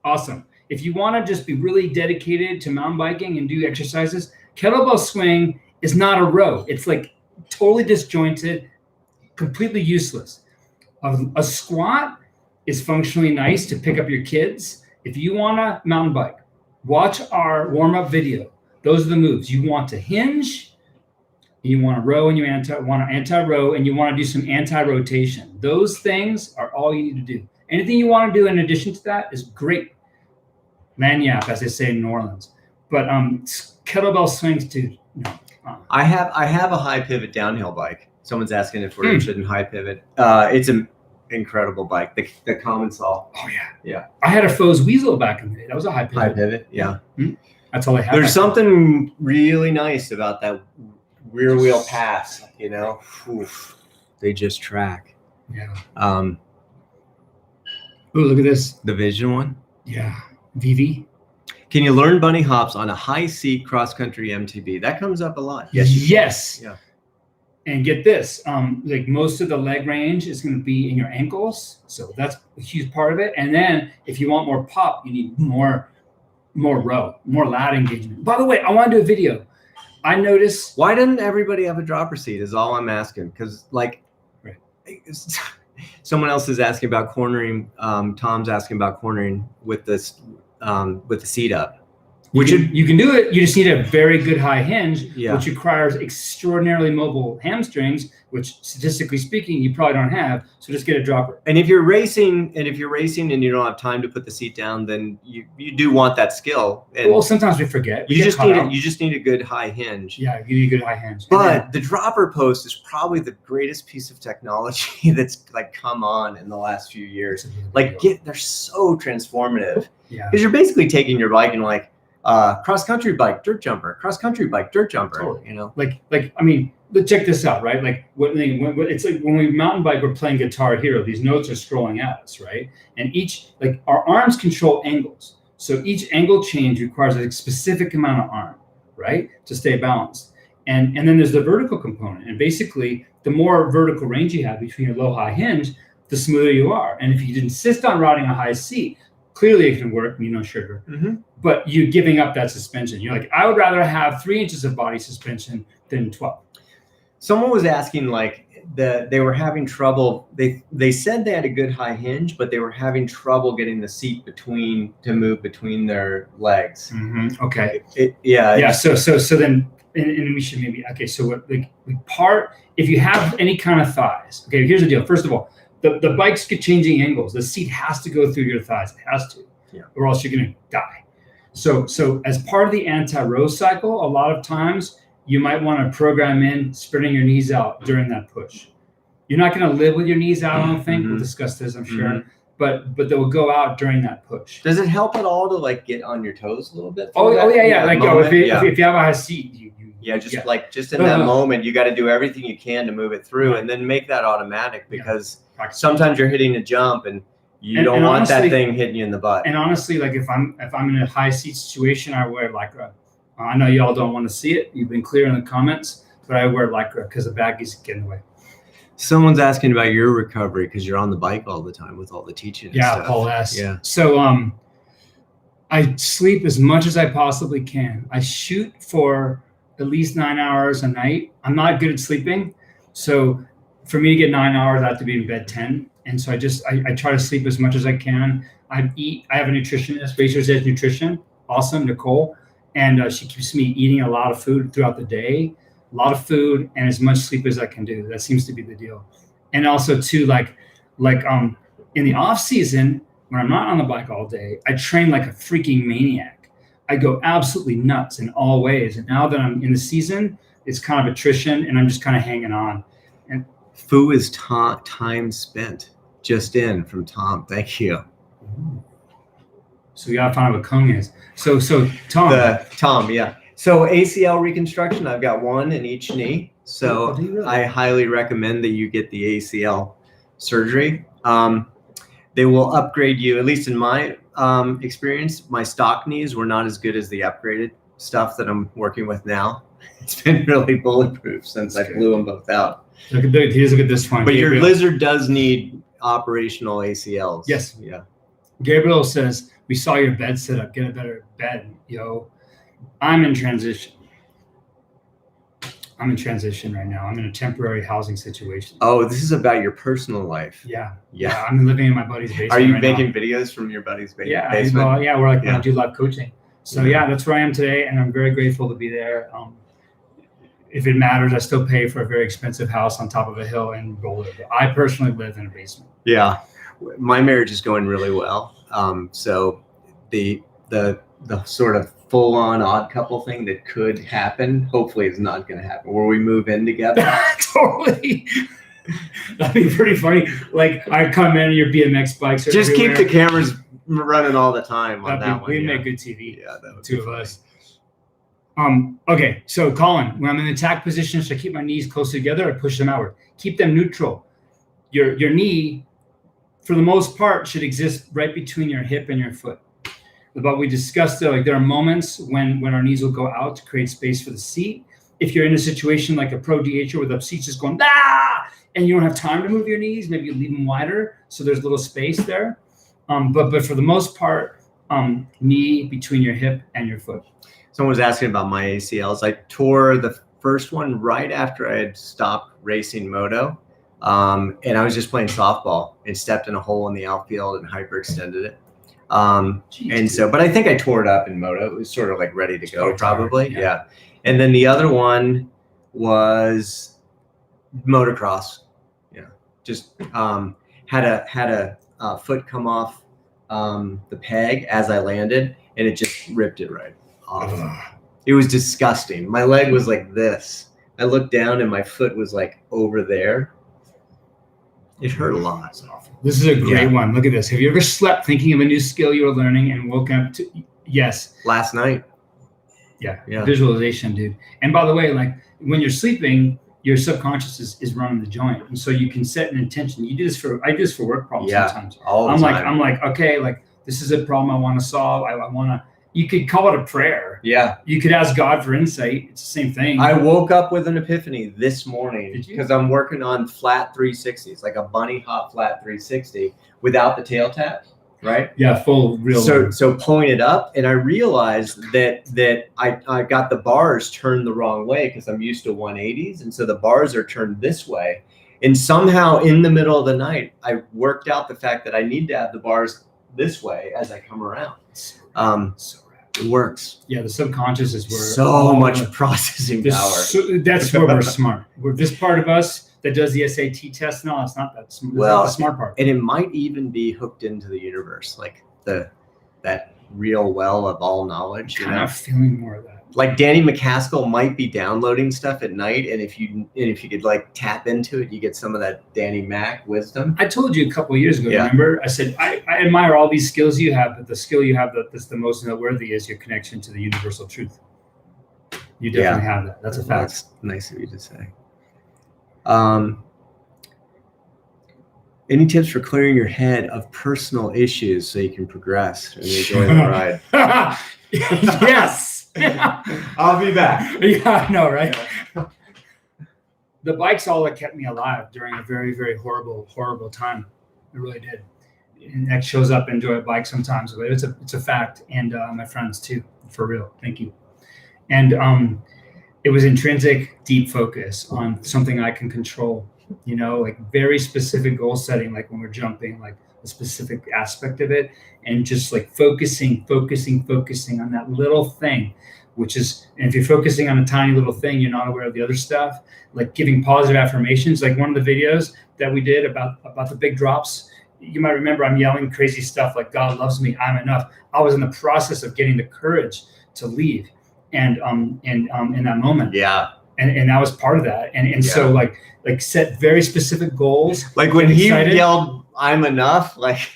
Awesome. If you want to just be really dedicated to mountain biking and do exercises, kettlebell swing is not a row. It's like totally disjointed, completely useless. A squat is functionally nice to pick up your kids. If you want to mountain bike, watch our warm-up video. Those are the moves. You want to hinge, you want to row, and you want to anti-row, and you want to do some anti-rotation. Those things are all you need to do. Anything you want to do in addition to that is great. Lanyap, as they say in New Orleans. But kettlebell swings too. No. I have a high pivot downhill bike. Someone's asking if we're interested in high pivot. It's an incredible bike. The Common Saw. Oh yeah. Yeah. I had a Foes Weasel back in the day. That was a high pivot. High pivot. Yeah. That's all I had. There's something really nice about that rear wheel pass. You know, oof, they just track. Yeah. Oh, look at this. The Vision one. Yeah. VV. Can you learn bunny hops on a high seat cross country MTB? That comes up a lot. Yes. Yeah. And get this, like most of the leg range is going to be in your ankles, so that's a huge part of it. And then if you want more pop, you need more row, more lat engagement. By the way, I want to do a video. I noticed. Why didn't everybody have a dropper seat? Is all I'm asking. Because like, right. Someone else is asking about cornering. Tom's asking about cornering with this with the seat up. You can do it. You just need a very good high hinge, Yeah. which requires extraordinarily mobile hamstrings, which statistically speaking, you probably don't have. So just get a dropper. And if you're racing and you don't have time to put the seat down, then you do want that skill. And well, sometimes we forget. You just need a good high hinge. Yeah, you need a good high hinge. But the dropper post is probably the greatest piece of technology that's like come on in the last few years. Like they're so transformative. Yeah. Because you're basically taking your bike and like cross country bike, dirt jumper, cross country bike, dirt jumper. Totally. You know, like I mean, check this out, right? Like it's like when we mountain bike, we're playing Guitar Hero. These notes are scrolling at us, right? And each like our arms control angles, so each angle change requires a specific amount of arm, right, to stay balanced. And then there's the vertical component, and basically the more vertical range you have between your low high hinge, the smoother you are. And if you insist on riding a high seat, clearly it can work, sugar. Mm-hmm. But you're giving up that suspension. You're like, I would rather have 3 inches of body suspension than 12. Someone was asking like they were having trouble. They said they had a good high hinge, but they were having trouble getting the seat to move between their legs. Mm-hmm. Okay. Yeah. So then, and we should maybe, okay. So what if you have any kind of thighs, okay, here's the deal. First of all, the bikes get changing angles. The seat has to go through your thighs. It has to, or else you're going to die. So as part of the anti-row cycle, a lot of times you might want to program in spreading your knees out during that push. You're not going to live with your knees out, I don't think. Mm-hmm. We'll discuss this, I'm sure. But they will go out during that push. Does it help at all to like get on your toes a little bit? Oh yeah. Like if you have a high seat, just in that moment, you got to do everything you can to move it through, and then make that automatic because sometimes you're hitting a jump and you don't want honestly, that thing hitting you in the butt. And honestly, like if I'm in a high seat situation, I wear Lycra. I know y'all don't want to see it. You've been clear in the comments, but I wear Lycra because the baggies get in the way. Someone's asking about your recovery because you're on the bike all the time with all the teaching. And stuff. Paul S. Yeah. So I sleep as much as I possibly can. I shoot for at least 9 hours a night. I'm not good at sleeping, so for me to get 9 hours, I have to be in bed 10. And so I try to sleep as much as I can. I have a nutritionist, Razor's Edge Nutrition, awesome, Nicole, and she keeps me eating a lot of food throughout the day, a lot of food, and as much sleep as I can do. That seems to be the deal. And also too, like in the off season when I'm not on the bike all day, I train like a freaking maniac. I go absolutely nuts in all ways. And now that I'm in the season, it's kind of attrition, and I'm just kind of hanging on. And Foo is time spent. Just in from Tom. Thank you. So we gotta find out what Kung is. So Tom. Tom, yeah. So ACL reconstruction, I've got one in each knee. So really? I highly recommend that you get the ACL surgery. They will upgrade you, at least in my experience. My stock knees were not as good as the upgraded stuff that I'm working with now. It's been really bulletproof since I blew them both out. Look at this one. But Gabriel. Your lizard does need operational ACLs. Yes. Yeah. Gabriel says, we saw your bed set up. Get a better bed, yo. I'm in transition right now. I'm in a temporary housing situation. Oh, this is about your personal life. Yeah. I'm living in my buddy's basement. Are you making videos from your buddy's basement? Yeah, we're when I do live coaching. So that's where I am today, and I'm very grateful to be there. If it matters, I still pay for a very expensive house on top of a hill in Boulder. But I personally live in a basement. Yeah, my marriage is going really well. So the sort of full-on odd couple thing that could happen, hopefully, is not going to happen. Where we move in together. Totally. That'd be pretty funny. Like I come in and your BMX bikes are just everywhere. Keep the cameras running all the time on that one. We'd make good TV. Yeah, that would two of us. Okay, so Colin, when I'm in the attack position, should I keep my knees close together or push them outward? Keep them neutral. Your knee, for the most part, should exist right between your hip and your foot. But we discussed that like there are moments when our knees will go out to create space for the seat. If you're in a situation like a pro DHer where the seat's just going and you don't have time to move your knees, maybe you leave them wider so there's a little space there. But for the most part, knee between your hip and your foot. Someone was asking about my ACLs. I tore the first one right after I had stopped racing moto. And I was just playing softball and stepped in a hole in the outfield and hyperextended it. But I think I tore it up in moto. It was sort of like ready to go probably. Yeah. And then the other one was motocross. Yeah. Just had a foot come off the peg as I landed, and it just ripped it right off. It was disgusting. My leg was like this. I looked down and my foot was like over there. It hurt a lot. This is a great one. Look at this. Have you ever slept thinking of a new skill you were learning and woken up to? Yes. Last night. Yeah. Visualization, dude. And by the way, like when you're sleeping, your subconscious is running the joint, and so you can set an intention. I do this for work problems sometimes. I'm like, okay, like this is a problem I want to solve. I want to. You could call it a prayer. Yeah. You could ask God for insight. It's the same thing. I woke up with an epiphany this morning because I'm working on flat 360s, like a bunny hop flat 360 without the tail tap, right? Yeah, full real. So pulling it up, and I realized that I got the bars turned the wrong way because I'm used to 180s, and so the bars are turned this way. And somehow in the middle of the night, I worked out the fact that I need to have the bars this way as I come around. It works. Yeah, the subconscious is where so much processing power. That's where we're smart. We're this part of us that does the SAT test. No, it's not that smart. Well, the smart part. And it might even be hooked into the universe, like that real well of all knowledge. I'm kind of feeling more of that. Like Danny McCaskill might be downloading stuff at night, and if you could like tap into it, you get some of that Danny Mac wisdom. I told you a couple of years ago. Remember, I said I admire all these skills you have, but the skill you have that's the most noteworthy is your connection to the universal truth. You definitely have that. That's a fact. That's nice of you to say. Any tips for clearing your head of personal issues so you can progress and enjoy the ride? Yes. I'll be back. Yeah, I know, right? The bike's all that kept me alive during a very, very horrible, horrible time. It really did. And X shows up and enjoy a bike sometimes, but it's a fact. And my friends too, for real. Thank you. And it was intrinsic, deep focus on something I can control. You know, like very specific goal setting, like when we're jumping, like a specific aspect of it, and just like focusing on that little thing, which is, and if you're focusing on a tiny little thing, you're not aware of the other stuff, like giving positive affirmations, like one of the videos that we did about the big drops. You might remember I'm yelling crazy stuff like God loves me, I'm enough. I was in the process of getting the courage to leave. And in that moment. Yeah. And that was part of that. And so like set very specific goals. Like when he yelled, I'm enough, like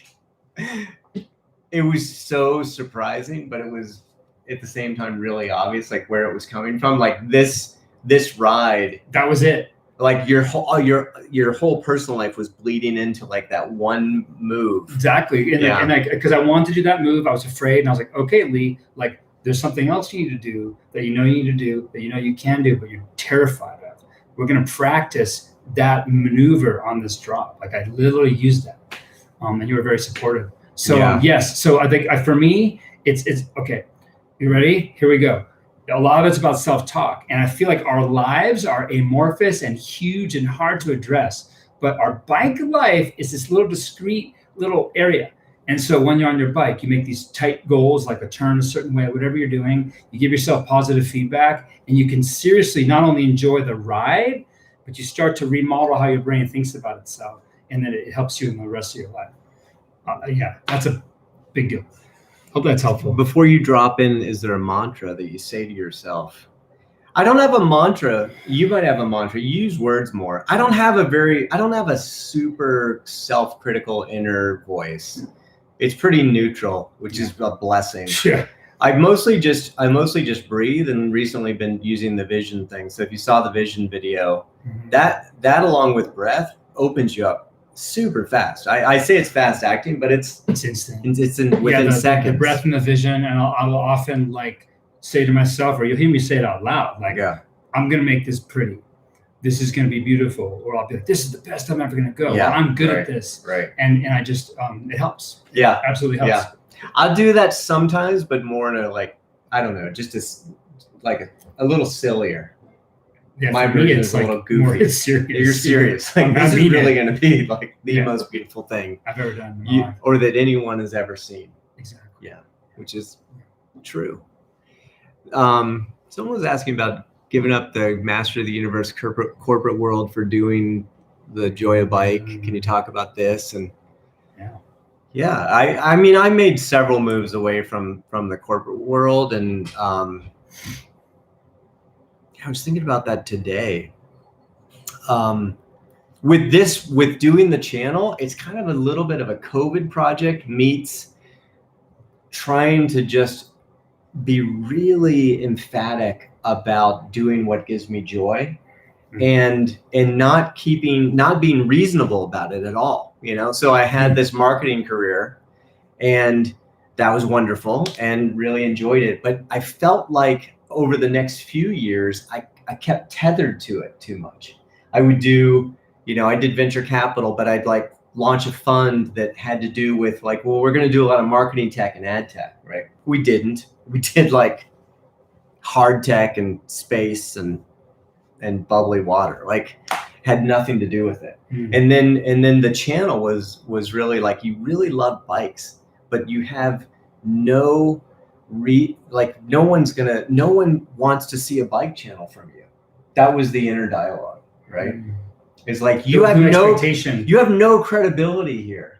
it was so surprising, but it was at the same time really obvious, like where it was coming from. Like this ride. That was it. Like your whole personal life was bleeding into like that one move. Exactly. And because I wanted to do that move, I was afraid, and I was like, okay, Lee, like there's something else you need to do that you know you need to do, that you know you can do, but you're terrified of. We're going to practice that maneuver on this drop. Like I literally used that. And you were very supportive. So yes. So I think for me, it's okay. You ready? Here we go. A lot of it's about self-talk. And I feel like our lives are amorphous and huge and hard to address. But our bike life is this little discrete little area. And so when you're on your bike, you make these tight goals, like a turn a certain way, whatever you're doing, you give yourself positive feedback, and you can seriously not only enjoy the ride, but you start to remodel how your brain thinks about itself, and then it helps you in the rest of your life. That's a big deal. Hope that's helpful. Before you drop in, is there a mantra that you say to yourself? I don't have a mantra. You might have a mantra. You use words more. I don't have a super self-critical inner voice. It's pretty neutral, which is a blessing. Yeah. I mostly just breathe, and recently been using the vision thing. So if you saw the vision video, that along with breath opens you up super fast. I say it's fast acting, but it's instant. It's within seconds. The breath and the vision, and I will often like say to myself, or you'll hear me say it out loud, like, I'm gonna make this pretty. This is gonna be beautiful, or I'll be like, this is the best I'm ever gonna go. Yeah, I'm good at this. Right. And I just it helps. Yeah, absolutely helps. Yeah, I'll do that sometimes, but more in a like, I don't know, just as like a little sillier. Yeah, my version is a little goofy. It's serious. You're serious. Like, this is really going to be like the most beautiful thing I've ever done in my life. Or that anyone has ever seen. Exactly. Yeah, which is true. Someone was asking about giving up the Master of the Universe corporate world for doing the Joya bike. Can you talk about this? And yeah, I mean, I made several moves away from the corporate world, and I was thinking about that today. With doing the channel, it's kind of a little bit of a COVID project meets trying to just be really emphatic about doing what gives me joy, and not being reasonable about it at all. You know, so I had this marketing career, and that was wonderful and really enjoyed it. But I felt like over the next few years, I kept tethered to it too much. I would do, I did venture capital, but I'd like launch a fund that had to do with like, well, we're going to do a lot of marketing tech and ad tech, right? We didn't. We did like hard tech and space and bubbly water, like had nothing to do with it. And then the channel was really like, you really love bikes, but you have no one wants to see a bike channel from you. That was the inner dialogue, right? It's like you have no credibility here.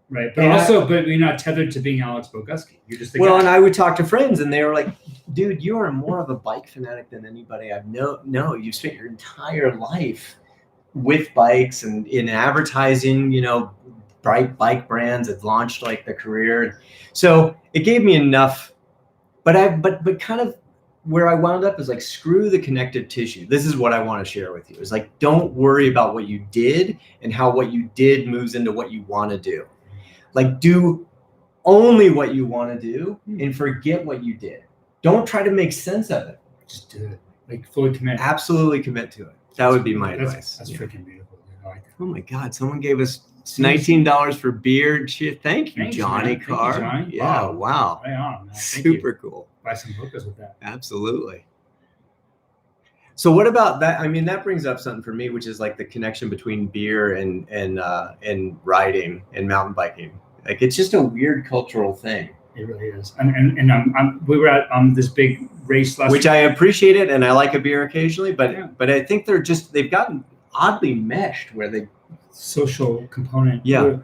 Right. But but you're not tethered to being Alex Boguski. You're just the guy. And I would talk to friends and they were like, dude, you are more of a bike fanatic than anybody I've known. No, you spent your entire life with bikes and in advertising, bright bike brands that launched like the career. So it gave me enough. But kind of where I wound up is like, screw the connective tissue. This is what I want to share with you. Is like, don't worry about what you did and how what you did moves into what you want to do. Like, do only what you want to do and forget what you did. Don't try to make sense of it. Just do it. Like, fully commit. Absolutely commit to it. That would be my advice. That's freaking beautiful. I like that. Oh my God. Someone gave us $19 for beer. Thank you, Johnny Carr. Thank you, Johnny. Yeah, wow. Right on, man. Super cool. Buy some hookahs with that. Absolutely. So what about that? I mean, that brings up something for me, which is like the connection between beer and riding and mountain biking. Like, it's just a weird cultural thing. It really is. And we were at this big race last week. I appreciate it, and I like a beer occasionally, but I think they've gotten oddly meshed where they social component. Yeah.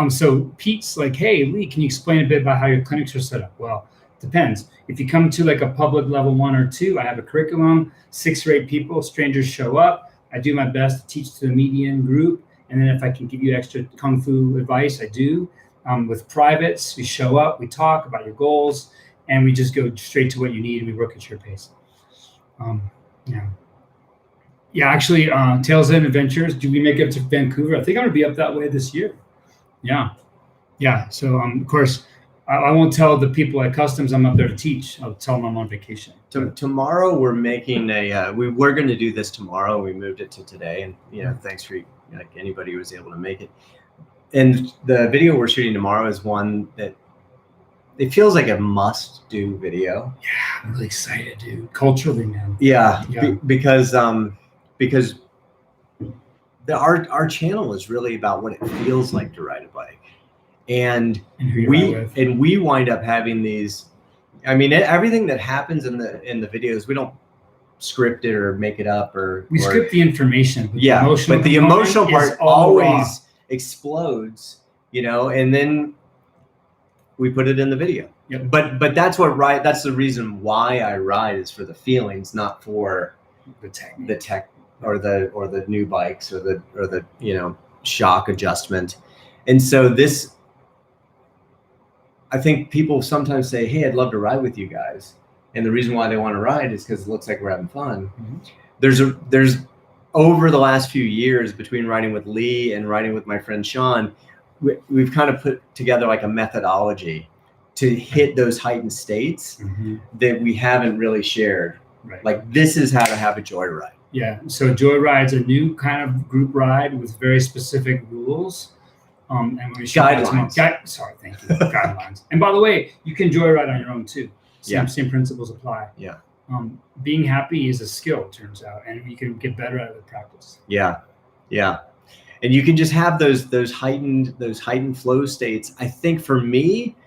So Pete's like, hey, Lee, can you explain a bit about how your clinics are set up? Well, depends. If you come to like a public level 1 or 2, I have a curriculum, 6 or 8 people, strangers show up. I do my best to teach to the median group. And then if I can give you extra Kung Fu advice, I do. With privates, we show up, we talk about your goals, and we just go straight to what you need, and we work at your pace. Actually, Tales and Adventures, do we make it to Vancouver? I think I'm going to be up that way this year. Yeah. So, of course, I won't tell the people at Customs I'm up there to teach. I'll tell them I'm on vacation. Tomorrow we're making we were going to do this tomorrow. We moved it to today, and thanks for anybody who was able to make it. And the video we're shooting tomorrow is one that it feels like a must-do video. Yeah, I'm really excited, dude. Culturally, man. Yeah. Because our channel is really about what it feels like to ride a bike. And we wind up having these. I mean, everything that happens in the videos, we don't script it or make it up we script the information. But the emotional part always explodes, and then we put it in the video. Yep. But that's the reason why I ride, is for the feelings, not for the tech or the new bikes or the shock adjustment. And so this, I think people sometimes say, hey, I'd love to ride with you guys. And the reason why they want to ride is because it looks like we're having fun. Mm-hmm. over the last few years, between riding with Lee and riding with my friend Sean, we've kind of put together like a methodology to hit those heightened states that we haven't really shared. Right. Like, this is how to have a joyride. Yeah. So Joyride's a new kind of group ride with very specific rules. And we guidelines. Sorry, thank you. Guidelines. And by the way, you can joyride on your own too. Same principles apply. Yeah. Being happy is a skill, it turns out, and you can get better at it with practice. Yeah. Yeah. And you can just have those heightened flow states. I think for me,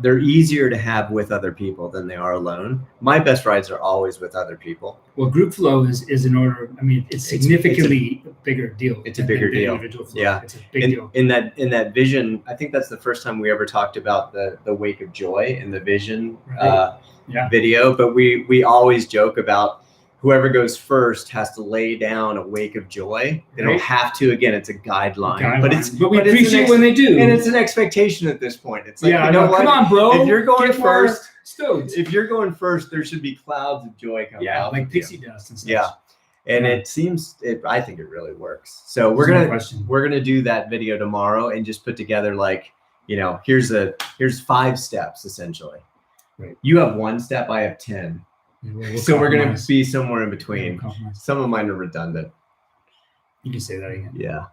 they're easier to have with other people than they are alone. My best rides are always with other people. Well, group flow is in order. I mean, it's significantly a bigger deal. It's a bigger deal. Individual flow. Yeah, it's a big deal. In that vision, I think that's the first time we ever talked about the wake of joy in the vision video. But we always joke about whoever goes first has to lay down a wake of joy. They don't have to. Again, it's a guideline. But we appreciate when they do. And it's an expectation at this point. It's like, come on, bro. If you're going first, stoked. If you're going first, there should be clouds of joy coming out. Like pixie dust and stuff. Yeah. And I think it really works. So we're gonna do that video tomorrow and just put together like, here's 5 steps essentially. Right. You have 1 step, I have 10. So we're going to be somewhere in between. Some of mine are redundant. You can say that again. Yeah.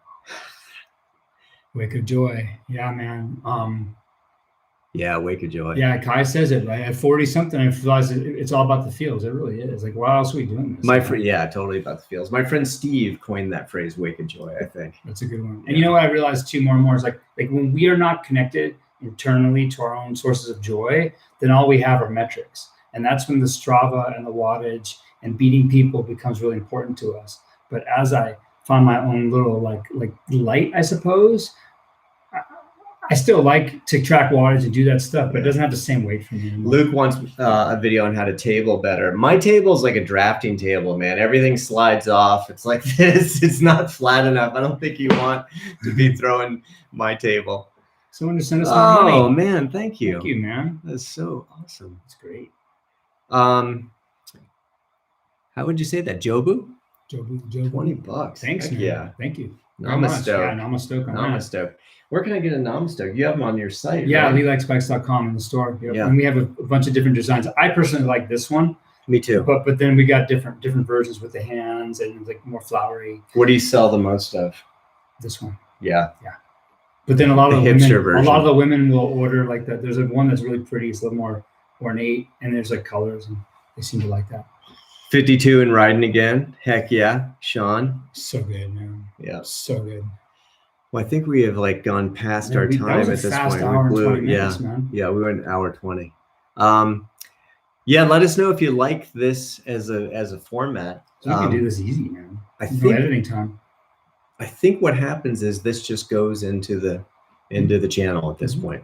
Wake of joy. Yeah, man. Yeah, wake of joy. Yeah, Kai says it, right? At 40 something, I realized it's all about the feels. It really is. Like, why else are we doing this? Totally about the feels. My friend Steve coined that phrase, wake of joy, I think. That's a good one. And you know what I realized too more and more is like when we are not connected internally to our own sources of joy, then all we have are metrics. And that's when the Strava and the wattage and beating people becomes really important to us. But as I find my own little like light, I suppose, I still like to track wattage and do that stuff, but it doesn't have the same weight for me anymore. Luke wants a video on how to table better. My table is like a drafting table, man. Everything slides off. It's like this. It's not flat enough. I don't think you want to be throwing my table. Someone to send us more money. Oh, man. Thank you. Thank you, man. That's so awesome. It's great. How would you say that? Jobu? Jobu. $20. Thanks, man. Yeah. Thank you. Namaste. Yeah, Namaste. Namaste. Where can I get a Namaste? You have them on your site. Yeah, right? leelikespikes.com in the store. Yep. Yeah. And we have a bunch of different designs. I personally like this one. Me too. But then we got different versions with the hands and like more flowery. What do you sell the most of? This one. Yeah. Yeah. But then a lot of the women will order like that. There's one that's really pretty. It's a little more ornate, and there's like colors, and they seem to like that. 52 and riding again. Heck yeah, Sean. So good, man. Yeah, so good. Well, I think we have like gone past our time at this point. Hour and 20 minutes, man. Yeah, we went hour 20. Yeah, let us know if you like this as a format. So we can do this easy, man. No editing time. I think what happens is this just goes into the channel at this point.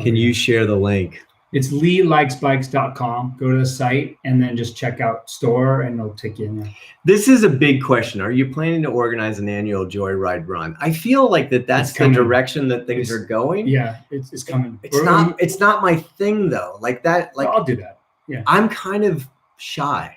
Can you share the link? It's leelikespikes.com. Go to the site and then just check out store and it'll take you in there. This is a big question. Are you planning to organize an annual Joyride run? I feel like that's the direction that things are going. Yeah, it's coming. It's not my thing though. Like that. Like I'll do that. Yeah. I'm kind of shy.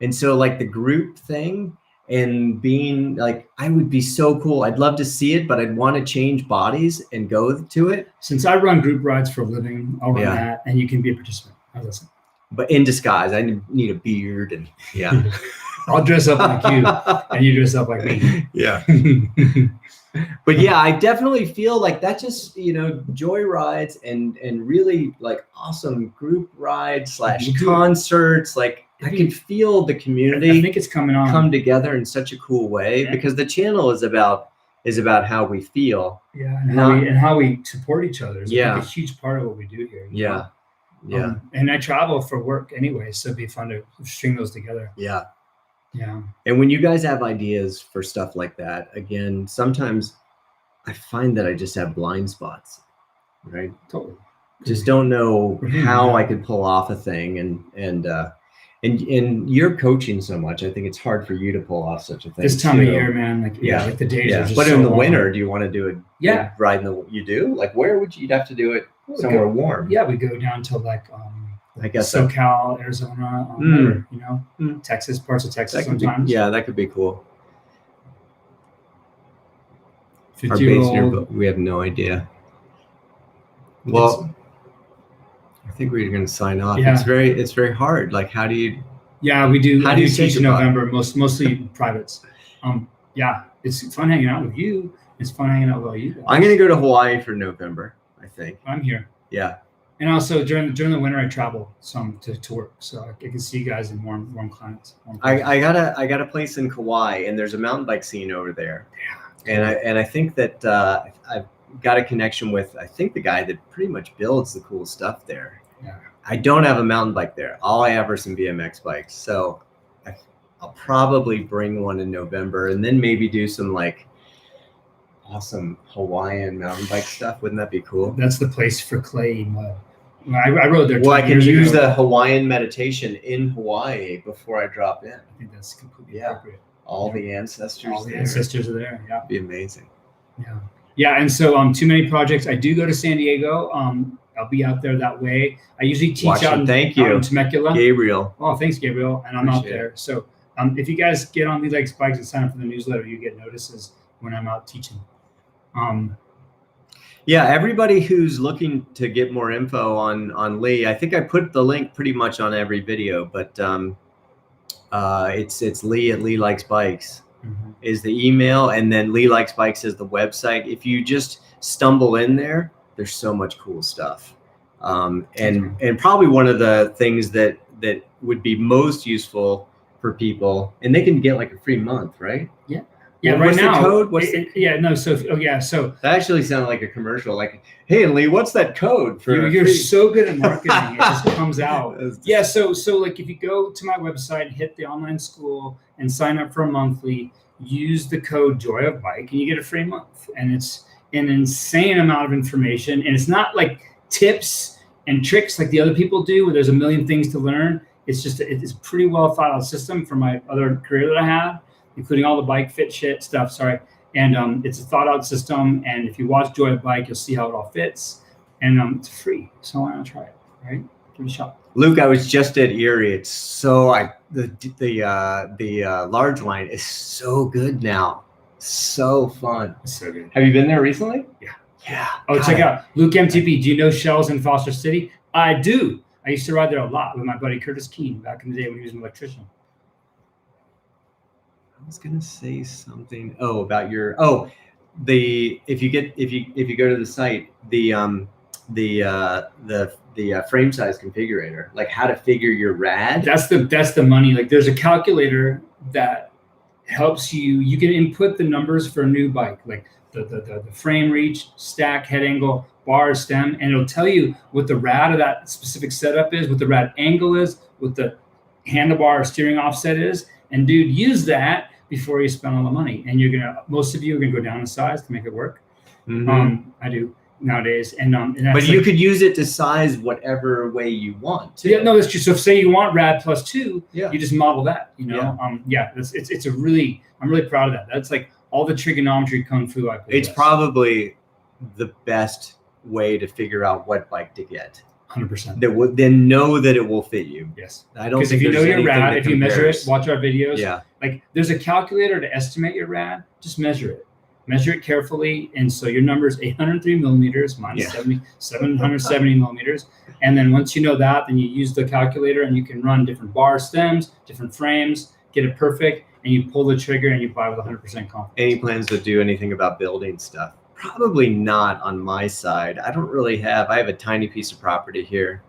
And so like the group thing and being like, I would be so cool. I'd love to see it, but I'd want to change bodies and go to it. Since I run group rides for a living, I'll run that and you can be a participant. How's that sound? But in disguise, I need a beard and I'll dress up like you and you dress up like me. Yeah. But yeah, I definitely feel like that just, joy rides and really like awesome group rides / concerts. Like I can feel the community. I think it's come together in such a cool way because the channel is about how we feel. Yeah. And how we support each other is like a huge part of what we do here. Yeah. Yeah. And I travel for work anyway, so it'd be fun to string those together. Yeah. Yeah. And when you guys have ideas for stuff like that, again, sometimes I find that I just have blind spots, right? Totally. Just don't know how I could pull off a thing. And you're coaching so much, I think it's hard for you to pull off such a thing. This time of year, man, like the days are just but so in the long. winter, do you want to do it? Yeah. Ride you do? Like where would you'd have to do it somewhere warm? Yeah, we go down to like I guess SoCal, Arizona, or, you know, Texas, parts of Texas sometimes. that could be cool. 50-year-old. We have no idea. Well, I think we're going to sign off. Yeah. It's very hard. Like, how do you? Yeah, we do. How do you teach in about November? Mostly privates. Yeah, it's fun hanging out with you. It's fun hanging out with all you guys. I'm going to go to Hawaii for November, I think. I'm here. Yeah. And also during the winter, I travel some to work, so I can see you guys in warm climates. I got a place in Kauai, and there's a mountain bike scene over there. Yeah. And I think that I've got a connection with, I think, the guy that pretty much builds the cool stuff there. Yeah. I don't have a mountain bike there. All I have are some BMX bikes. So I'll probably bring one in November, and then maybe do some like awesome Hawaiian mountain bike stuff. Wouldn't that be cool? That's the place for clay mud. I rode there. Well, I can use the Hawaiian meditation in Hawaii before I drop in. I think that's completely appropriate. All the ancestors. All the ancestors are there. Yeah. Be amazing. Yeah. Yeah. And so too many projects. I do go to San Diego. I'll be out there that way. I usually teach out in Temecula. Gabriel. Oh, thanks, Gabriel. And I'm out there. So if you guys get on Lee Likes Bikes and sign up for the newsletter, you get notices when I'm out teaching. Yeah, everybody who's looking to get more info on Lee, I think I put the link pretty much on every video, but it's Lee at Lee Likes Bikes is the email, and then Lee Likes Bikes is the website. If you just stumble in there, there's so much cool stuff. And probably one of the things that would be most useful for people, and they can get like a free month, right? Yeah. Yeah, well, right now. What's the code? So that actually sounded like a commercial. Like, hey, Lee, what's that code for? You're so good at marketing; it just comes out. Yeah. So like, if you go to my website, hit the online school, and sign up for a monthly, use the code Joy of Bike, and you get a free month. And it's an insane amount of information, and it's not like tips and tricks like the other people do, where there's a million things to learn. It's just it's a pretty well thought out system from my other career that I had, including all the bike fit shit stuff. And it's a thought out system. And if you watch Joy of Bike, you'll see how it all fits. And it's free. So why not try it, right? Give it a shot. Luke, I was just at Erie. It's so the large line is so good now. So fun. It's so good. Have you been there recently? Yeah. Yeah. Oh, check out Luke MTP. Do you know Shells in Foster City? I do. I used to ride there a lot with my buddy Curtis Keene back in the day when he was an electrician. I was gonna say something. Oh, about your if you go to the site, the frame size configurator, like how to figure your rad. That's the money. Like there's a calculator that helps you. You can input the numbers for a new bike, like the frame reach, stack, head angle, bar, stem, and it'll tell you what the rad of that specific setup is, what the rad angle is, what the handlebar or steering offset is. And dude, use that before you spend all the money. And most of you are gonna go down in size to make it work. I do nowadays. And but you could use it to size whatever way you want to. Yeah, no, that's true. So say you want rad +2, you just model that, it's a really, I'm really proud of that. That's like all the trigonometry kung fu I play. It's probably the best way to figure out what bike to get. 100%. That would then know that it will fit you. Yes. I don't think if you know your rad, if you measure it, watch our videos. Yeah. Like there's a calculator to estimate your rad. Just measure it. Measure it carefully. And so your number is 803 millimeters minus 770 millimeters. And then once you know that, then you use the calculator and you can run different bar stems, different frames, get it perfect, and you pull the trigger and you buy with 100% confidence. Any plans to do anything about building stuff? Probably not on my side. I have a tiny piece of property here.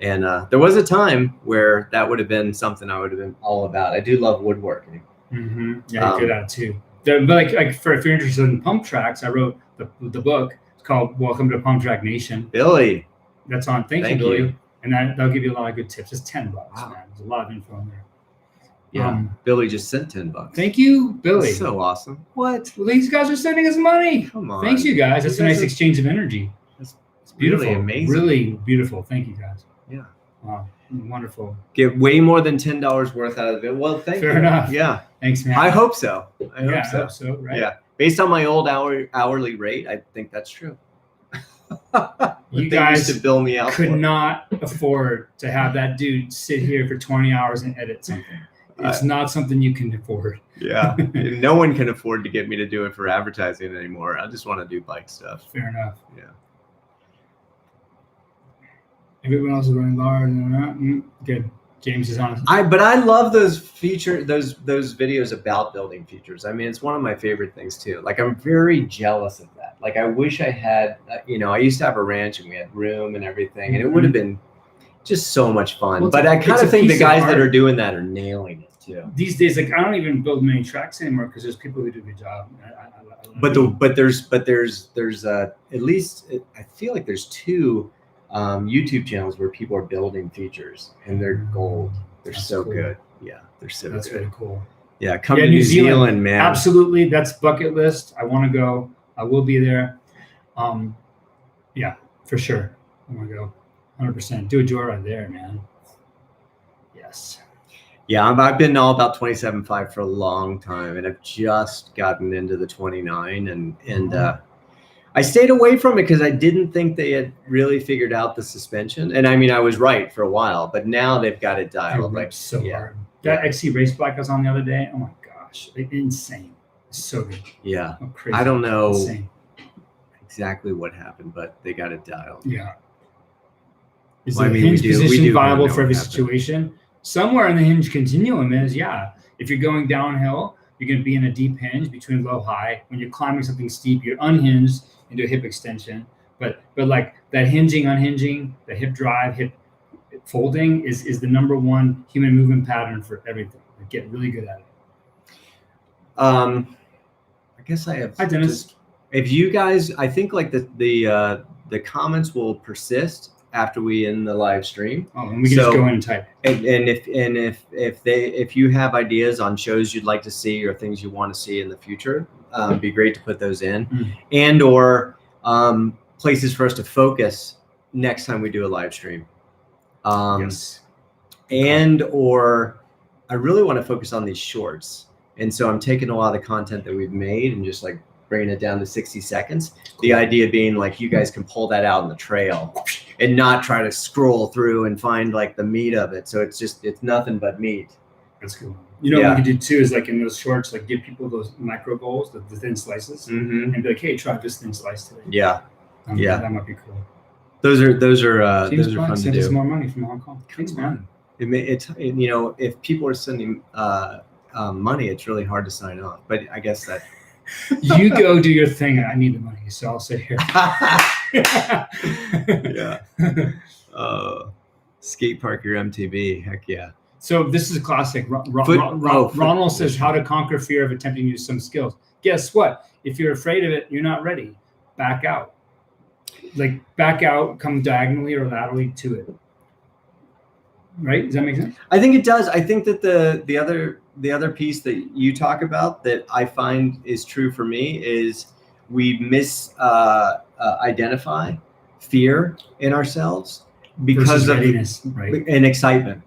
And there was a time where that would have been something I would have been all about. I do love woodworking. Yeah, you're good at it too. But like if you're interested in pump tracks, I wrote the book. It's called Welcome to Pump Track Nation. Billy. That's on. Thank you, Billy. And that'll give you a lot of good tips. It's $10, man. There's a lot of info in there. Yeah, Billy just sent $10. Thank you, Billy. That's so awesome. What? Well, these guys are sending us money. Come on. Thanks, you guys. That's a nice exchange of energy. It's beautiful. Really amazing. Really beautiful. Thank you, guys. Yeah. Wow. Wonderful. Get way more than $10 worth out of it. Well, thank you. Fair enough. Yeah. Thanks, man. I hope so. I hope so, right? Yeah. Based on my old hourly rate, I think that's true. You guys used to bill me out could for. not afford to have that dude sit here for 20 hours and edit something. It's not something you can afford. Yeah, no one can afford to get me to do it for advertising anymore. I just want to do bike stuff. Fair enough. Yeah. Everyone else is running large. Good. James is on. But I love those videos about building features. I mean, it's one of my favorite things too. Like, I'm very jealous of that. Like, I wish I had, I used to have a ranch and we had room and everything, and it would have been just so much fun. Well, but I kind of think the guys that are doing that are nailing it too. These days, like, I don't even build many tracks anymore because there's people who do a good job. But there's at least, I feel like there's 2 YouTube channels where people are building features, and they're gold. They're so cool. Good. Yeah, they're so That's good. really cool. Yeah, come to New Zealand, man. Absolutely, that's bucket list. I want to go. I will be there. Yeah, for sure. I want to go. 100%. Do a joyride there, man. Yes. Yeah, I've been all about 27.5 for a long time, and I've just gotten into the 29, and I stayed away from it because I didn't think they had really figured out the suspension. And I mean, I was right for a while, but now they've got it dialed. Like, so hard. That XC race bike I was on the other day. Oh my gosh, like, insane. It's so good. Yeah. Oh, crazy. I don't know exactly what happened, but they got it dialed. Yeah. Is the hinge position viable for every situation? Somewhere in the hinge continuum is, if you're going downhill, you're going to be in a deep hinge between low high. When you're climbing something steep, you're unhinged into a hip extension. But like that hinging, unhinging, the hip drive, hip folding is the number one human movement pattern for everything. Like, get really good at it. I guess I have. Hi, Dennis. If you guys, I think like the comments will persist after we end the live stream. Oh, and we can just go in and type. And if you have ideas on shows you'd like to see or things you want to see in the future, it'd be great to put those in, and or places for us to focus next time we do a live stream. Yes. And or I really want to focus on these shorts, and so I'm taking a lot of the content that we've made and just like bringing it down to 60 seconds. Cool. The idea being like you guys can pull that out in the trail and not try to scroll through and find like the meat of it. So it's nothing but meat. That's cool. You know what we could do too is like in those shorts, like give people those micro goals, the thin slices, and be like, hey, try this thin slice today. Yeah. That might be cool. Those are fun to do. Some more money from Hong Kong. Thanks, man. If people are sending money, it's really hard to sign off. But I guess that you go do your thing. I need the money, so I'll sit here. Yeah. Skate park your MTB. Heck yeah. So this is a classic. Ronald says how to conquer fear of attempting to use some skills. Guess what? If you're afraid of it, you're not ready. Back out. Like back out, come diagonally or laterally to it. Right? Does that make sense? I think it does. I think that the other piece that you talk about that I find is true for me is we identify fear in ourselves because of readiness, right? And excitement.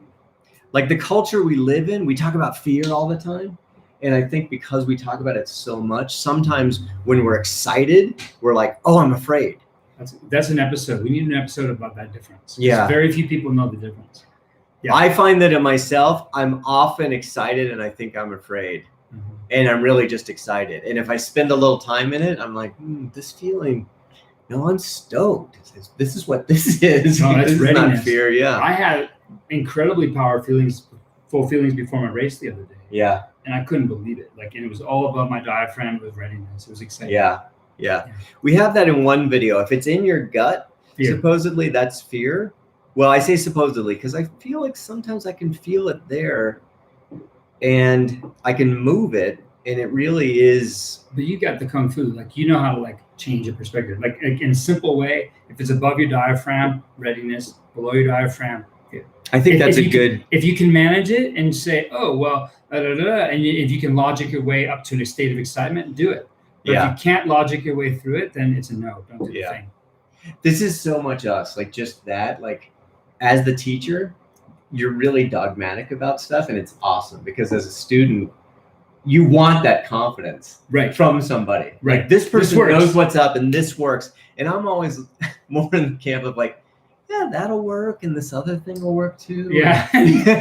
Like the culture we live in, we talk about fear all the time. And I think because we talk about it so much, sometimes when we're excited, we're like, oh, I'm afraid. That's an episode. We need an episode about that difference. Yeah. Very few people know the difference. Yeah. I find that in myself, I'm often excited and I think I'm afraid. And I'm really just excited. And if I spend a little time in it, I'm like, this feeling, no, I'm stoked. This is what this is. No, that's this is not fear. Yeah. I had incredibly full feelings before my race the other day. Yeah. And I couldn't believe it. Like, and it was all above my diaphragm with readiness. It was exciting. Yeah. We have that in one video. If it's in your gut, fear. Supposedly that's fear. Well, I say supposedly because I feel like sometimes I can feel it there and I can move it and it really is. But you got the Kung Fu, like, you know how to like change your perspective. Like in a simple way, if it's above your diaphragm, readiness, below your diaphragm, fear. I think that's if you can manage it and say, oh, well, and if you can logic your way up to a state of excitement, do it. But if you can't logic your way through it, then it's a no. Don't do the thing. This is so much us, like just that, like as the teacher, you're really dogmatic about stuff and it's awesome because as a student, you want that confidence right from somebody. Right. Like, this person works. knows what's up and this works. And I'm always more in the camp of like, yeah, that'll work, and this other thing will work too. Yeah.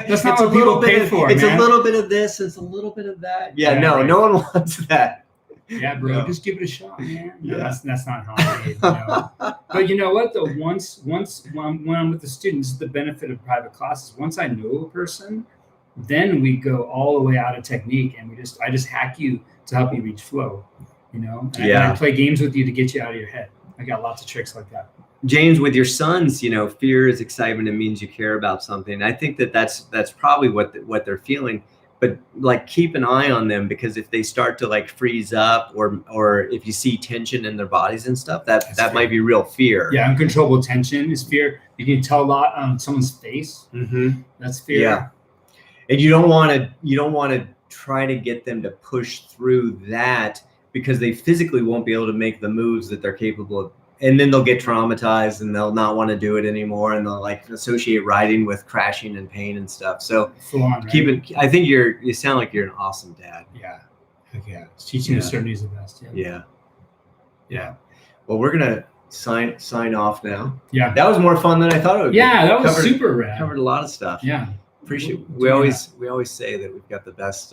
That's not what people pay for, It's man. a little bit of this, it's a little bit of that. Yeah, no, right. no one wants that. Yeah, bro, No. just give it a shot, man. No, Yeah. that's not how I made, you know? But you know what, though? Once when I'm with the students, the benefit of private classes, once I know a person, then we go all the way out of technique, and I just hack you to help you reach flow, you know? And I play games with you to get you out of your head. I got lots of tricks like that. James, with your sons, you know, fear is excitement. It means you care about something. I think that's probably what they're feeling. But like, keep an eye on them, because if they start to like freeze up, or if you see tension in their bodies and stuff, that might be real fear. Yeah, uncontrollable tension is fear. You can tell a lot on someone's face. Mm-hmm. That's fear. Yeah, and you don't want to try to get them to push through that, because they physically won't be able to make the moves that they're capable of. And then they'll get traumatized and they'll not want to do it anymore, and they'll like associate riding with crashing and pain and stuff. So keep it. I think you sound like you're an awesome dad. Yeah. Heck yeah. Teaching to certainty is the best. Yeah. Well, we're gonna sign off now. Yeah. That was more fun than I thought it would be. Yeah, that was super rad. Covered a lot of stuff. Yeah. Appreciate. We always say that we've got the best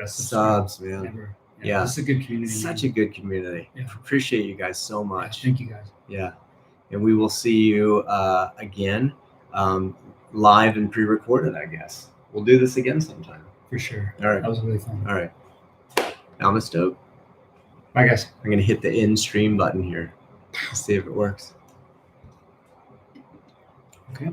subs, man. Ever. Yeah. It's a good community. Such a good community. Yeah. Appreciate you guys so much. Yeah, thank you guys. Yeah. And we will see you again, live and pre-recorded, I guess. We'll do this again sometime. For sure. All right. That was really fun. All right. Namaste. Bye, guys. I'm going to hit the end stream button here. See if it works. Okay.